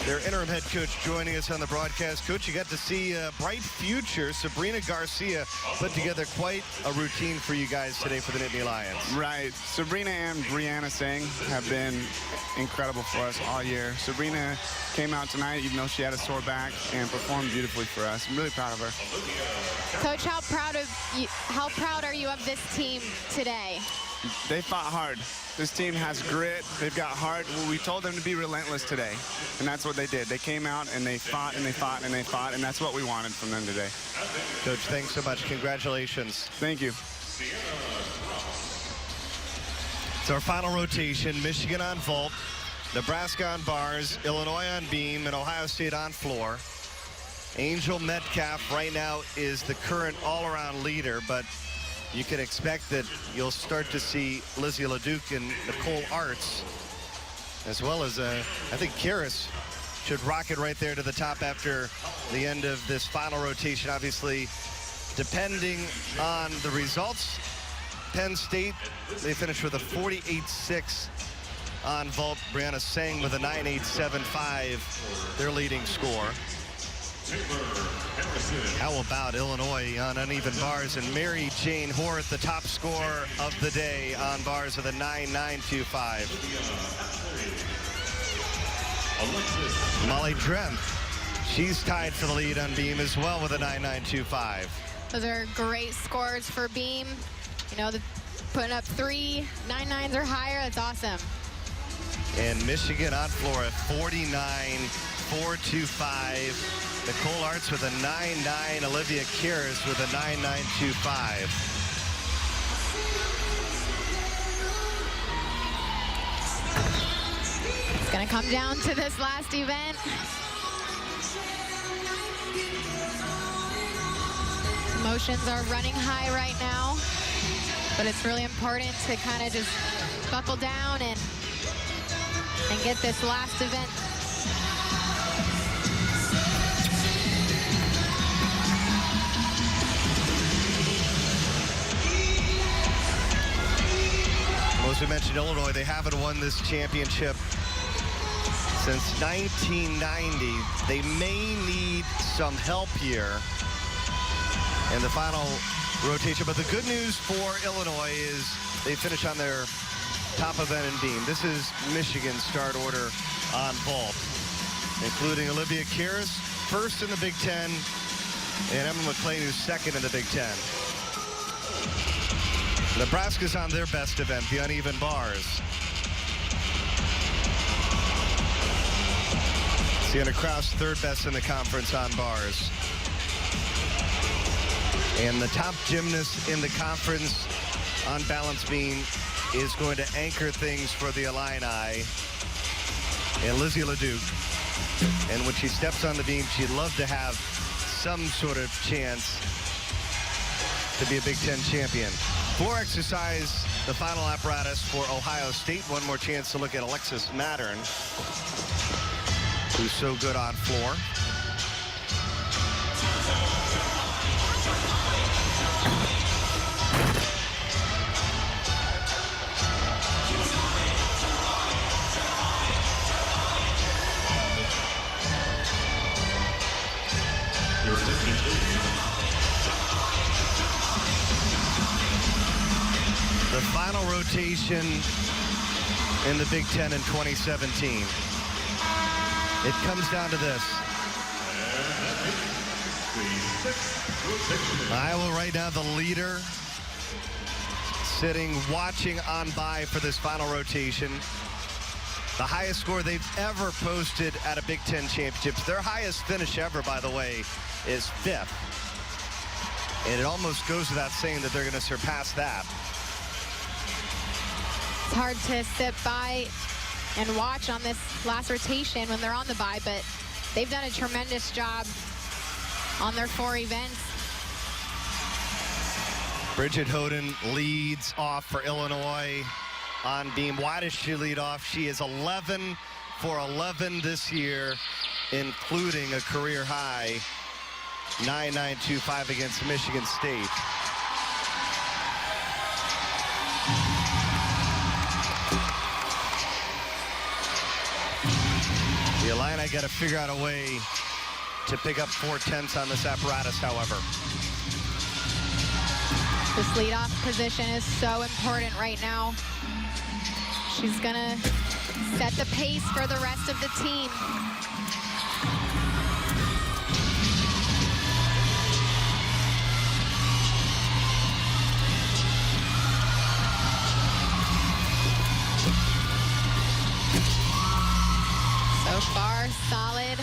[SPEAKER 1] their interim head coach, joining us on the broadcast. Coach, you got to see a bright future. Sabrina Garcia put together quite a routine for you guys today for the Nittany Lions.
[SPEAKER 9] Right. Sabrina and Brianna Singh have been incredible for us all year. Sabrina came out tonight, even though she had a sore back, and performed beautifully for us. I'm really proud of her.
[SPEAKER 3] Coach, how proud are you of this team today?
[SPEAKER 9] They fought hard. This team has grit. They've got heart. We told them to be relentless today, and that's what they did. They came out and they fought and they fought and they fought, and that's what we wanted from them today.
[SPEAKER 1] Coach, thanks so much. Congratulations.
[SPEAKER 9] Thank you.
[SPEAKER 1] It's our final rotation. Michigan on vault, Nebraska on bars, Illinois on beam, and Ohio State on floor. Angel Metcalf right now is the current all-around leader, but you can expect that you'll start to see Lizzie LeDuc and Nicole Arts, as well as, I think Karis should rocket right there to the top after the end of this final rotation. Obviously, depending on the results, Penn State, they finished with a 48-6 on vault. Brianna Singh with a 9.875, their leading score. How about Illinois on uneven bars, and Mary Jane Horth, the top scorer of the day on bars with a 9.925. Molly Dremp, she's tied for the lead on beam as well with a 9.925.
[SPEAKER 3] Those are great scores for beam. You know, putting up 3 9.9s or higher. That's awesome.
[SPEAKER 1] And Michigan on floor at 49.425. Nicole Arts with a 9.9. Olivia Karis with a 9.925.
[SPEAKER 3] It's going to come down to this last event. Emotions are running high right now, but it's really important to kind of just buckle down and get this last event.
[SPEAKER 1] As we mentioned, Illinois, they haven't won this championship since 1990. They may need some help here in the final rotation. But the good news for Illinois is they finish on their top event in beam. This is Michigan's start order on vault, including Olivia Karis, first in the Big Ten, and Emma McLean, who's second in the Big Ten. Nebraska's on their best event, the uneven bars. Sienna Krause, third best in the conference on bars. And the top gymnast in the conference on balance beam is going to anchor things for the Illini, and Lizzie LeDuc. And when she steps on the beam, she'd love to have some sort of chance to be a Big Ten champion. Floor exercise, the final apparatus for Ohio State. One more chance to look at Alexis Mattern, who's so good on floor. The final rotation in the Big Ten in 2017. It comes down to this. Iowa right now the leader, sitting, watching on by for this final rotation. The highest score they've ever posted at a Big Ten championship. Their highest finish ever, by the way, is 5th. And it almost goes without saying that they're going to surpass that.
[SPEAKER 3] It's hard to sit by and watch on this last rotation when they're on the bye, but they've done a tremendous job on their 4 events.
[SPEAKER 1] Bridget Hoden leads off for Illinois on beam. Why does she lead off? She is 11 for 11 this year, including a career high 9.925 against Michigan State. Carolina got to figure out a way to pick up 4/10 on this apparatus, however.
[SPEAKER 3] This leadoff position is so important right now. She's going to set the pace for the rest of the team. So far, solid.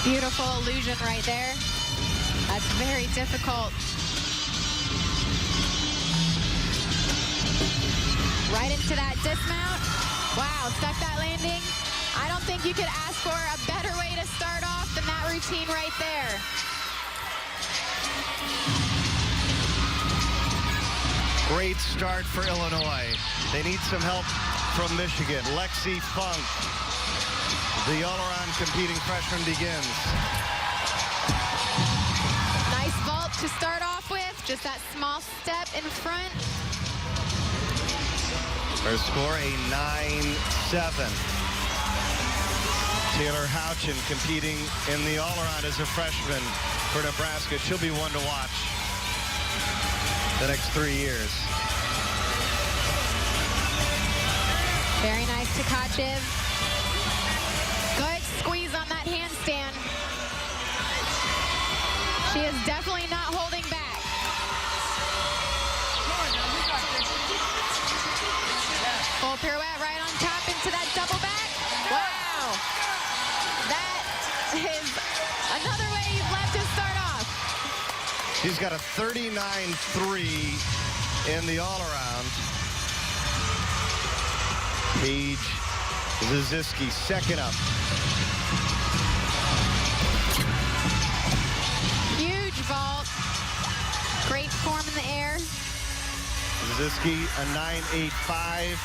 [SPEAKER 3] Beautiful illusion right there. That's very difficult. Right into that dismount. Wow, stuck that landing. I don't think you could ask for a better way to start off than that routine right there.
[SPEAKER 1] Great start for Illinois. They need some help from Michigan. Lexi Funk, the all-around competing freshman, begins.
[SPEAKER 3] Nice vault to start off with. Just that small step in front.
[SPEAKER 1] Her score a 9-7. Taylor Houchin competing in the all-around as a freshman for Nebraska. She'll be one to watch the next 3 years.
[SPEAKER 3] Very nice to Tkachev. Good squeeze on that handstand. She is definitely not holding back. Full pirouette right on top into that double back. Wow. That is another way you'd love to start off.
[SPEAKER 1] She's got a 39-3 in the all-around. Paige Ziziski second up.
[SPEAKER 3] Huge vault. Great form in the air.
[SPEAKER 1] Ziziski a 9.85.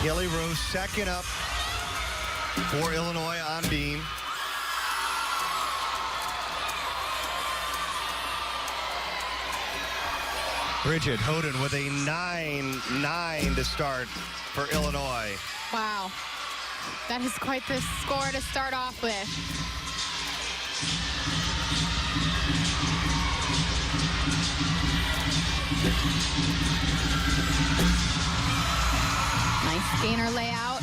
[SPEAKER 1] Haley Rose second up for Illinois on beam. Bridget Hoden with a 9-9 to start for Illinois.
[SPEAKER 3] Wow. That is quite the score to start off with. Nice gainer layout.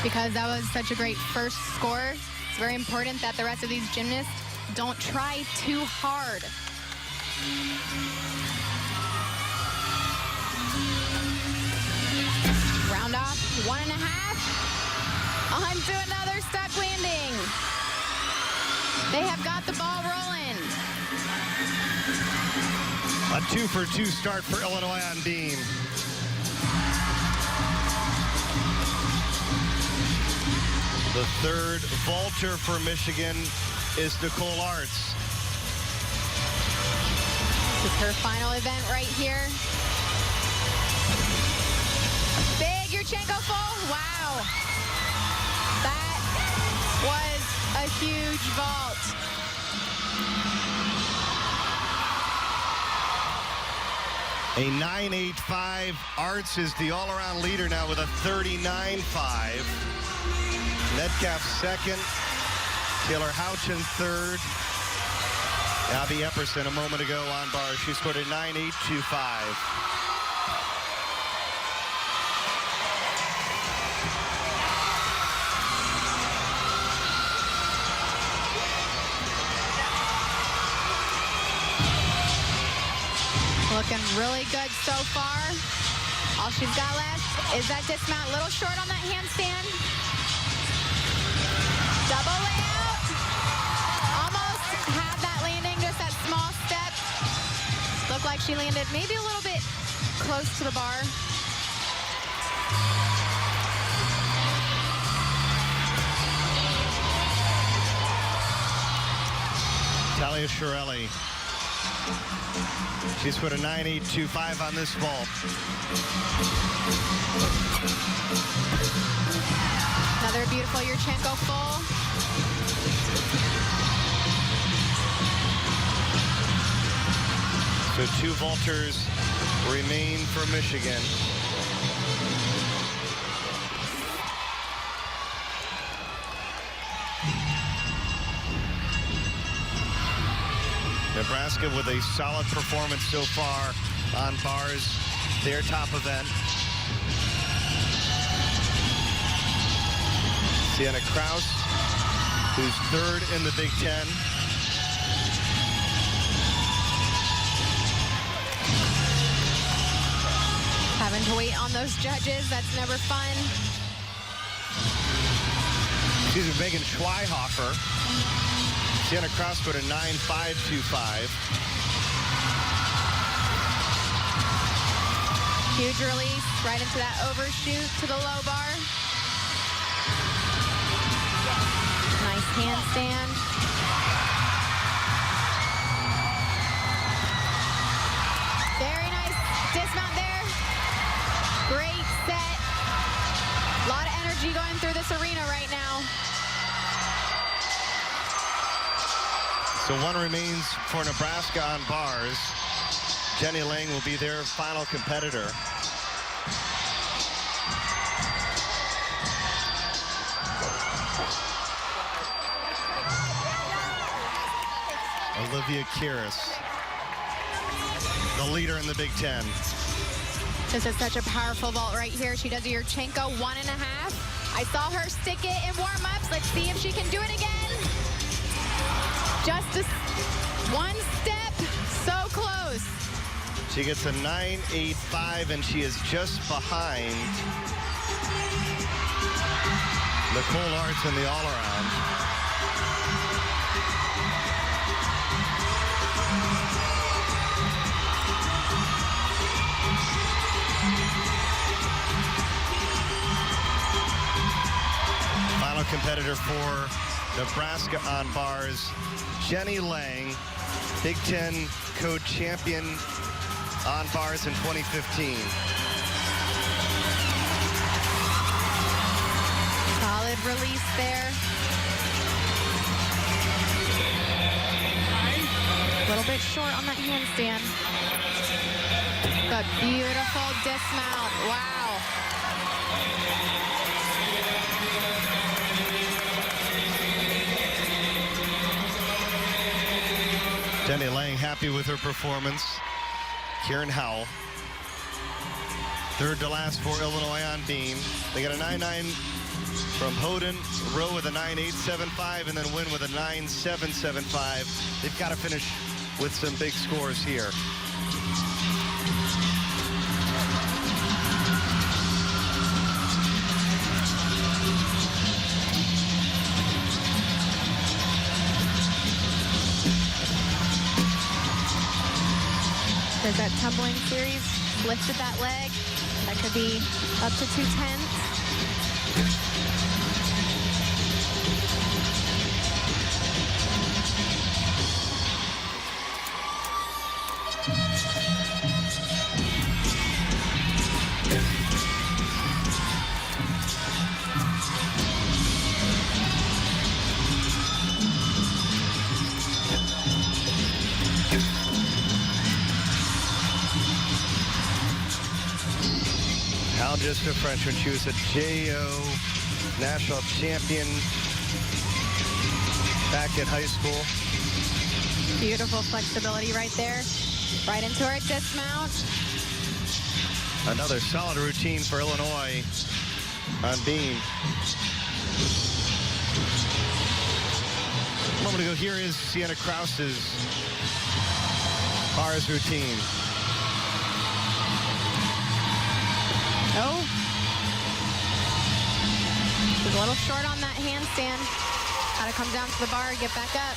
[SPEAKER 3] Because that was such a great first score, it's very important that the rest of these gymnasts don't try too hard. Round off, 1.5. On to another stuck landing. They have got the ball rolling.
[SPEAKER 1] A 2-for-2 start for Illinois on beam. The third vaulter for Michigan is Nicole Arts.
[SPEAKER 3] This is her final event right here. Big Yurchenko full. Wow. That was a huge vault.
[SPEAKER 1] A 9.85. Arts is the all-around leader now with a 39.5. Metcalf second. Taylor Houchin third. Abby Epperson a moment ago on bar. She scored a 9.825.
[SPEAKER 3] Looking really good so far. All she's got left is that dismount. A little short on that handstand. Double layout. Almost had that landing, just that small step. Looked like she landed maybe a little bit close to the bar.
[SPEAKER 1] Talia Shirelli She's put a 9.825 on this vault.
[SPEAKER 3] Another beautiful Yurchenko full.
[SPEAKER 1] So 2 vaulters remain for Michigan. Nebraska with a solid performance so far on bars, their top event. Sienna Kraus, who's 3rd in the Big Ten.
[SPEAKER 3] Having to wait on those judges, that's never fun.
[SPEAKER 1] Excuse me, Megan Schweihofer. Sienna Kraus put a 9.525.
[SPEAKER 3] Huge release right into that overshoot to the low bar. Nice handstand. Very nice dismount there. Great set. A lot of energy going through this arena right now.
[SPEAKER 1] So 1 remains for Nebraska on bars. Jenny Lang will be their final competitor. Olivia Kiris, the leader in the Big Ten.
[SPEAKER 3] This is such a powerful vault right here. She does a Yurchenko 1.5. I saw her stick it in warm-ups. Let's see if she can do it again. Just one step, so close.
[SPEAKER 1] She gets a 9.85, and she is just behind Nicole Arts in the all-around. Final competitor for Nebraska on bars, Jenny Lang, Big Ten Code champion on bars in 2015.
[SPEAKER 3] Solid release there. A little bit short on that handstand. But beautiful dismount. Wow.
[SPEAKER 1] Jenny Lang happy with her performance. Kieran Howell, 3rd to last for Illinois on beam. They got a 9.9 from Hoden, Rowe with a 9.875, and then Wynn with a 9.775. They've got to finish with some big scores here.
[SPEAKER 3] There's that tumbling series, lifted that leg. That could be up to 210.
[SPEAKER 1] Just a freshman. She was a JO national champion back in high school.
[SPEAKER 3] Beautiful flexibility right there. Right into her dismount.
[SPEAKER 1] Another solid routine for Illinois on beam. A moment ago, here is Sienna Kraus's bars routine.
[SPEAKER 3] Oh. She's a little short on that handstand. Gotta come down to the bar, get back up.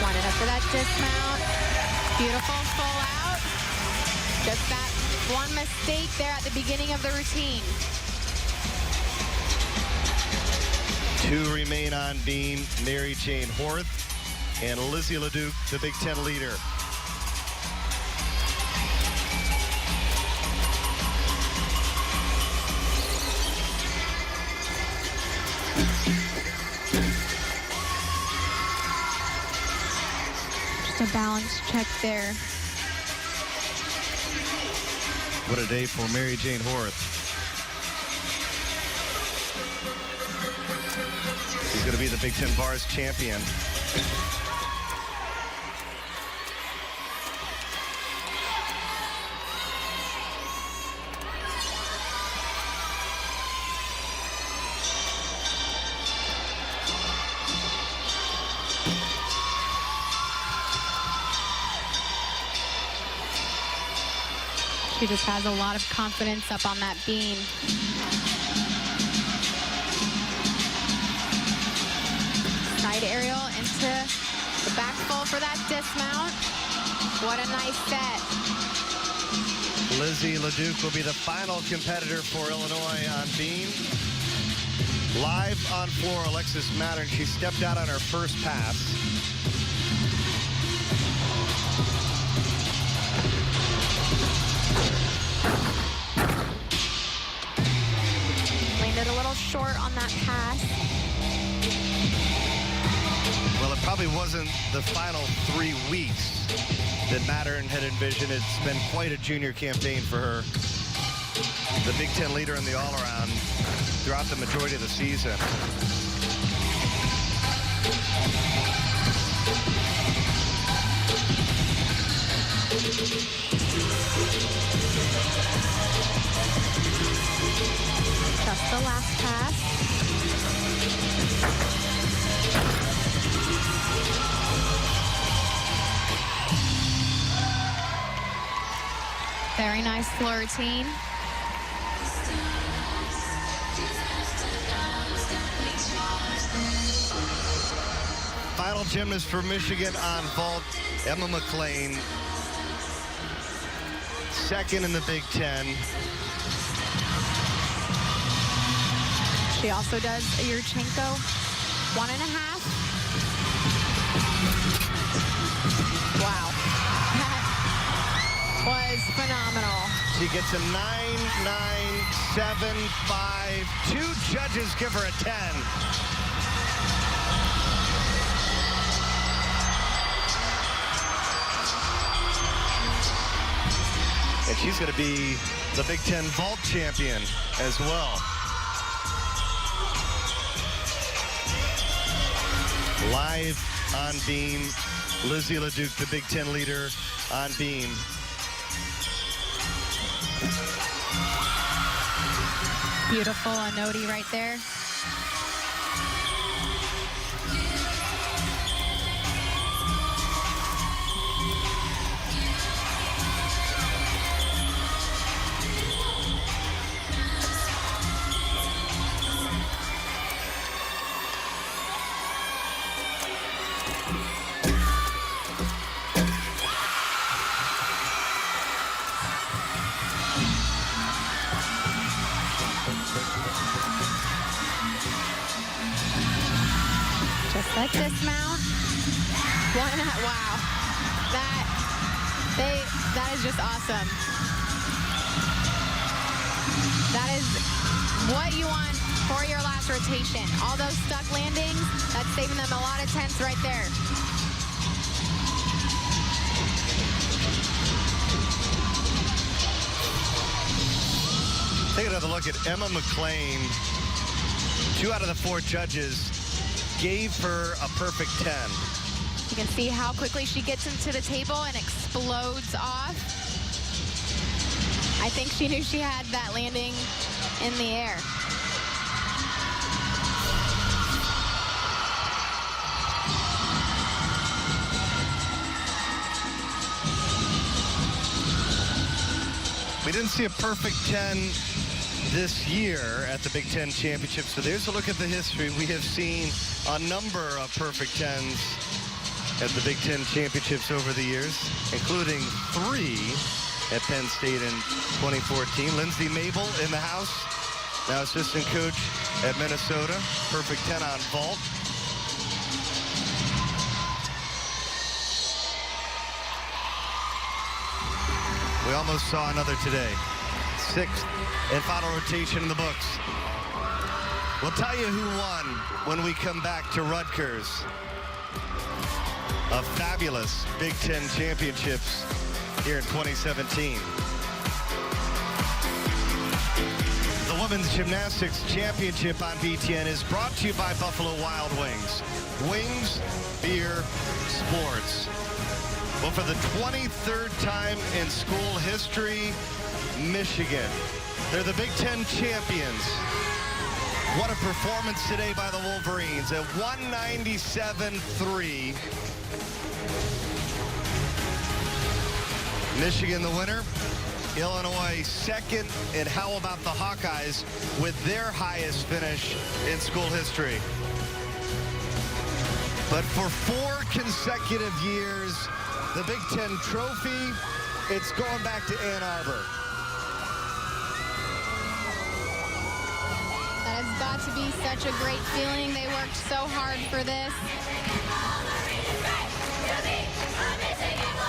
[SPEAKER 3] Wanted up for that dismount. Beautiful full out. Just that one mistake there at the beginning of the routine.
[SPEAKER 1] 2 remain on beam. Mary Jane Horth and Lizzie LeDuc, the Big Ten leader.
[SPEAKER 3] Just a balance check there.
[SPEAKER 1] What a day for Mary Jane Horth. She's going to be the Big Ten Bars champion.
[SPEAKER 3] She just has a lot of confidence up on that beam. Side aerial into the back full for that dismount. What a nice set.
[SPEAKER 1] Lizzie LeDuc will be the final competitor for Illinois on beam. Live on floor, Alexis Mattern. She stepped out on her first pass.
[SPEAKER 3] Landed a little short on that pass.
[SPEAKER 1] Well, it probably wasn't the final 3 weeks that Mattern had envisioned. It's been quite a junior campaign for her. The Big Ten leader in the all-around throughout the majority of the season.
[SPEAKER 3] Just the last pass. Very nice floor routine.
[SPEAKER 1] Final gymnast for Michigan on vault, Emma McLean. Second in the Big Ten.
[SPEAKER 3] She also does a Yurchenko 1.5. Wow. That was phenomenal.
[SPEAKER 1] She gets a 9.975. 2 judges give her a 10. And she's going to be the Big Ten vault champion as well. Live on beam, Lizzie LeDuc, the Big Ten leader on beam.
[SPEAKER 3] Beautiful Anodi right there. That dismount, wow, that is just awesome. That is what you want for your last rotation. All those stuck landings, that's saving them a lot of tenths right there.
[SPEAKER 1] Take another look at Emma McLean. 2 out of the 4 judges gave her a perfect 10.
[SPEAKER 3] You can see how quickly she gets into the table and explodes off. I think she knew she had that landing in the air.
[SPEAKER 1] We didn't see a perfect 10 this year at the Big Ten Championship. So there's a look at the history. We have seen a number of perfect 10s at the Big Ten Championships over the years, including 3 at Penn State in 2014. Lindsay Mabel in the house, now assistant coach at Minnesota. Perfect 10 on vault. We almost saw another today. 6th and final rotation in the books. We'll tell you who won when we come back to Rutgers. A fabulous Big Ten championships here in 2017. The Women's Gymnastics Championship on BTN is brought to you by Buffalo Wild Wings. Wings, beer, sports. Well, for the 23rd time in school history, Michigan. They're the Big Ten champions. What a performance today by the Wolverines at 197-3. Michigan the winner. Illinois second. And how about the Hawkeyes with their highest finish in school history? But for 4 consecutive years, the Big Ten trophy, it's going back to Ann Arbor.
[SPEAKER 3] That has got to be such a great feeling. They worked so hard for this.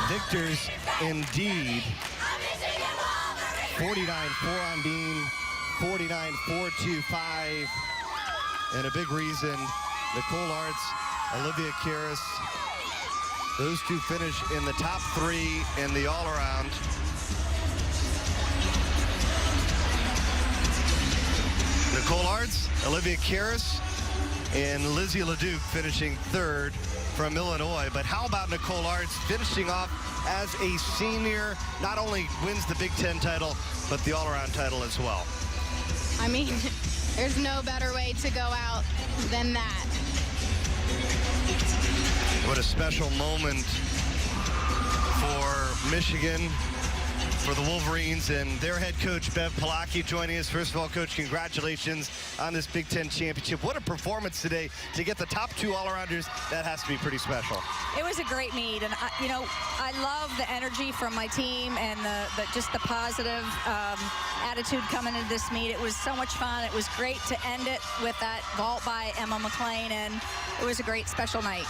[SPEAKER 1] Victors indeed. 49-4 on Beam, 49-4-5. And a big reason, Nicole Arts, Olivia Karras, those two finish in the top 3 in the all-around. Nicole Arts, Olivia Karras, and Lizzie LeDuc finishing 3rd from Illinois. But how about Nicole Arts finishing off as a senior? Not only wins the Big Ten title, but the all-around title as well.
[SPEAKER 3] I mean, there's no better way to go out than that.
[SPEAKER 1] What a special moment for Michigan, for the Wolverines, and their head coach, Bev Palaki, joining us. First of all, Coach, congratulations on this Big Ten championship. What a performance today to get the top 2 all-arounders. That has to be pretty special.
[SPEAKER 2] It was a great meet, and I love the energy from my team and just the positive attitude coming into this meet. It was so much fun. It was great to end it with that vault by Emma McLean, and it was a great special night.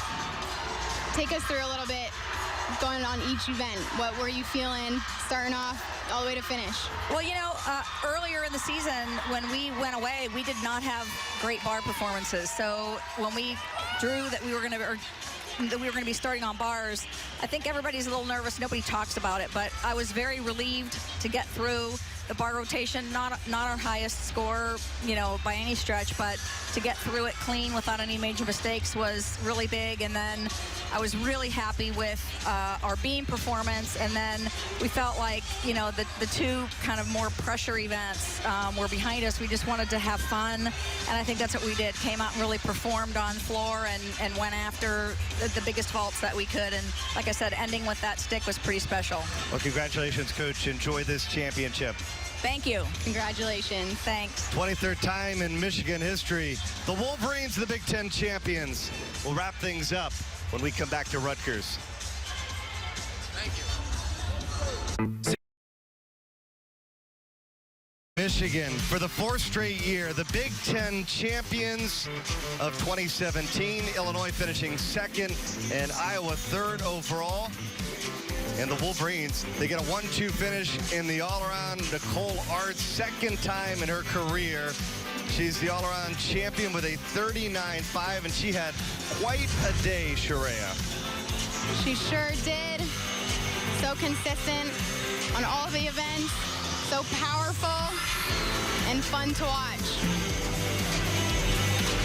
[SPEAKER 3] Take us through a little bit going on each event. What were you feeling starting off all the way to finish?
[SPEAKER 2] Well, earlier in the season when we went away, we did not have great bar performances. So when we drew that we were going to be starting on bars, I think everybody's a little nervous. Nobody talks about it, but I was very relieved to get through the bar rotation. Not our highest score, by any stretch, but to get through it clean without any major mistakes was really big. And then I was really happy with our beam performance. And then we felt like, the 2 kind of more pressure events were behind us. We just wanted to have fun, and I think that's what we did. Came out and really performed on floor and went after the biggest vaults that we could. And like I said, ending with that stick was pretty special.
[SPEAKER 1] Well, congratulations, Coach. Enjoy this championship.
[SPEAKER 2] Thank you.
[SPEAKER 3] Congratulations.
[SPEAKER 2] Thanks.
[SPEAKER 1] 23rd time in Michigan history. The Wolverines, the Big Ten champions. We'll wrap things up when we come back to Rutgers.
[SPEAKER 5] Thank you.
[SPEAKER 1] Michigan, for the 4th straight year, the Big Ten champions of 2017. Illinois finishing 2nd and Iowa 3rd overall. And the Wolverines, they get a 1-2 finish in the all-around. Nicole Arts, 2nd time in her career. She's the all-around champion with a 39.5, and she had quite a day, Sharia.
[SPEAKER 3] She sure did. So consistent on all the events. So powerful and fun to watch.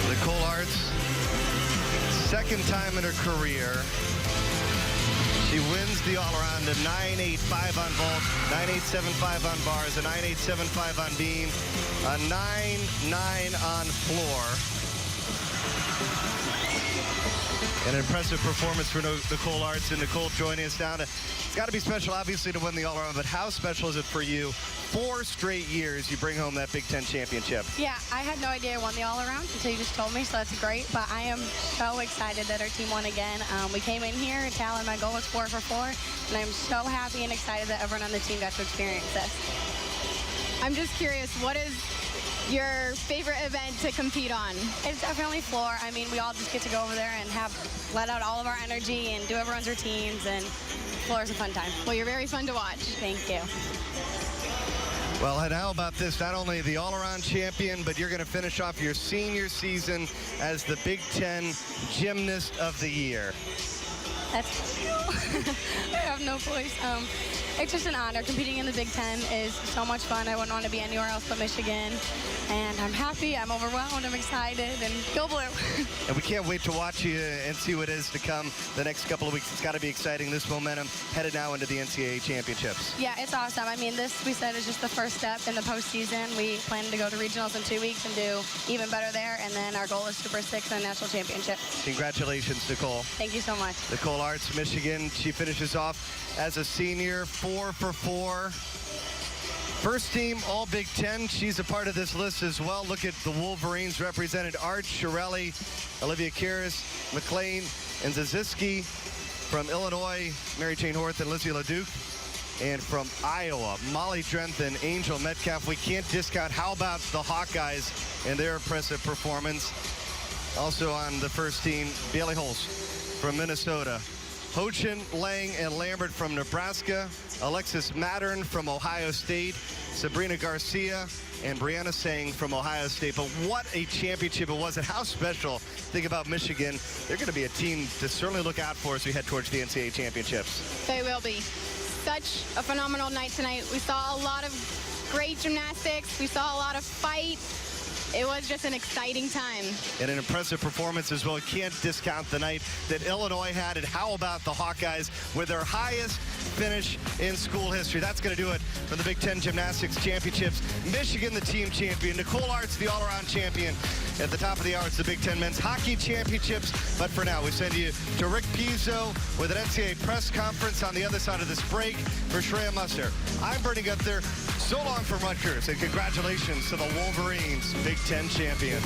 [SPEAKER 1] Nicole Arts, 2nd time in her career. She wins the all-around, a 9.85 on vault, 9.875 on bars, a 9.875 on beam, a 9.9 on floor. An impressive performance for Nicole Arts, and Nicole joining us now. It's got to be special, obviously, to win the all-around, but how special is it for you? 4 straight years you bring home that Big Ten championship.
[SPEAKER 10] Yeah, I had no idea I won the all-around until you just told me, so that's great. But I am so excited that our team won again. We came in here, Tal, and my goal was 4 for 4, and I'm so happy and excited that everyone on the team got to experience this.
[SPEAKER 3] I'm just curious, what is your favorite event to compete on?
[SPEAKER 10] It's definitely floor. I mean, we all just get to go over there and let out all of our energy and do everyone's routines, and floor is a fun time.
[SPEAKER 3] Well, you're very fun to watch.
[SPEAKER 10] Thank you.
[SPEAKER 1] Well, and how about this? Not only the all-around champion, but you're going to finish off your senior season as the Big Ten Gymnast of the Year.
[SPEAKER 10] That's I have no voice. It's just an honor. Competing in the Big Ten is so much fun. I wouldn't want to be anywhere else but Michigan. And I'm happy, I'm overwhelmed, I'm excited, and go blue.
[SPEAKER 1] And we can't wait to watch you and see what is to come the next couple of weeks. It's got to be exciting, this momentum headed now into the NCAA championships.
[SPEAKER 10] Yeah, it's awesome. I mean, this, we said, is just the first step in the postseason. We plan to go to regionals in 2 weeks and do even better there. And then our goal is Super 6 and national championship.
[SPEAKER 1] Congratulations, Nicole.
[SPEAKER 10] Thank you so much.
[SPEAKER 1] Nicole Arts, Michigan. She finishes off as a senior, 4 for 4. First team All Big Ten. She's a part of this list as well. Look at the Wolverines represented: Arch, Shirelli, Olivia Karas, McLean, and Zaziski. From Illinois, Mary Jane Horth and Lizzie LeDuc. And from Iowa, Molly Drenth and Angel Metcalf. We can't discount. How about the Hawkeyes and their impressive performance? Also on the first team, Bailey Holst from Minnesota. Hochin, Lang, and Lambert from Nebraska. Alexis Mattern from Ohio State. Sabrina Garcia and Brianna Sang from Ohio State. But what a championship it was, and how special. Think about Michigan. They're going to be a team to certainly look out for as we head towards the NCAA championships.
[SPEAKER 3] They will be. Such a phenomenal night tonight. We saw a lot of great gymnastics. We saw a lot of fight. It was just an exciting time.
[SPEAKER 1] And an impressive performance as well. Can't discount the night that Illinois had. And how about the Hawkeyes with their highest finish in school history? That's going to do it for the Big Ten Gymnastics Championships. Michigan, the team champion. Nicole Arts, the all-around champion. At the top of the hour, it's the Big Ten Men's Hockey Championships. But for now, we send you to Rick Pizzo with an NCAA press conference on the other side of this break. For Shreya Muster, I'm Bernie Gunther. So long from Rutgers, and congratulations to the Wolverines, Big Ten champions.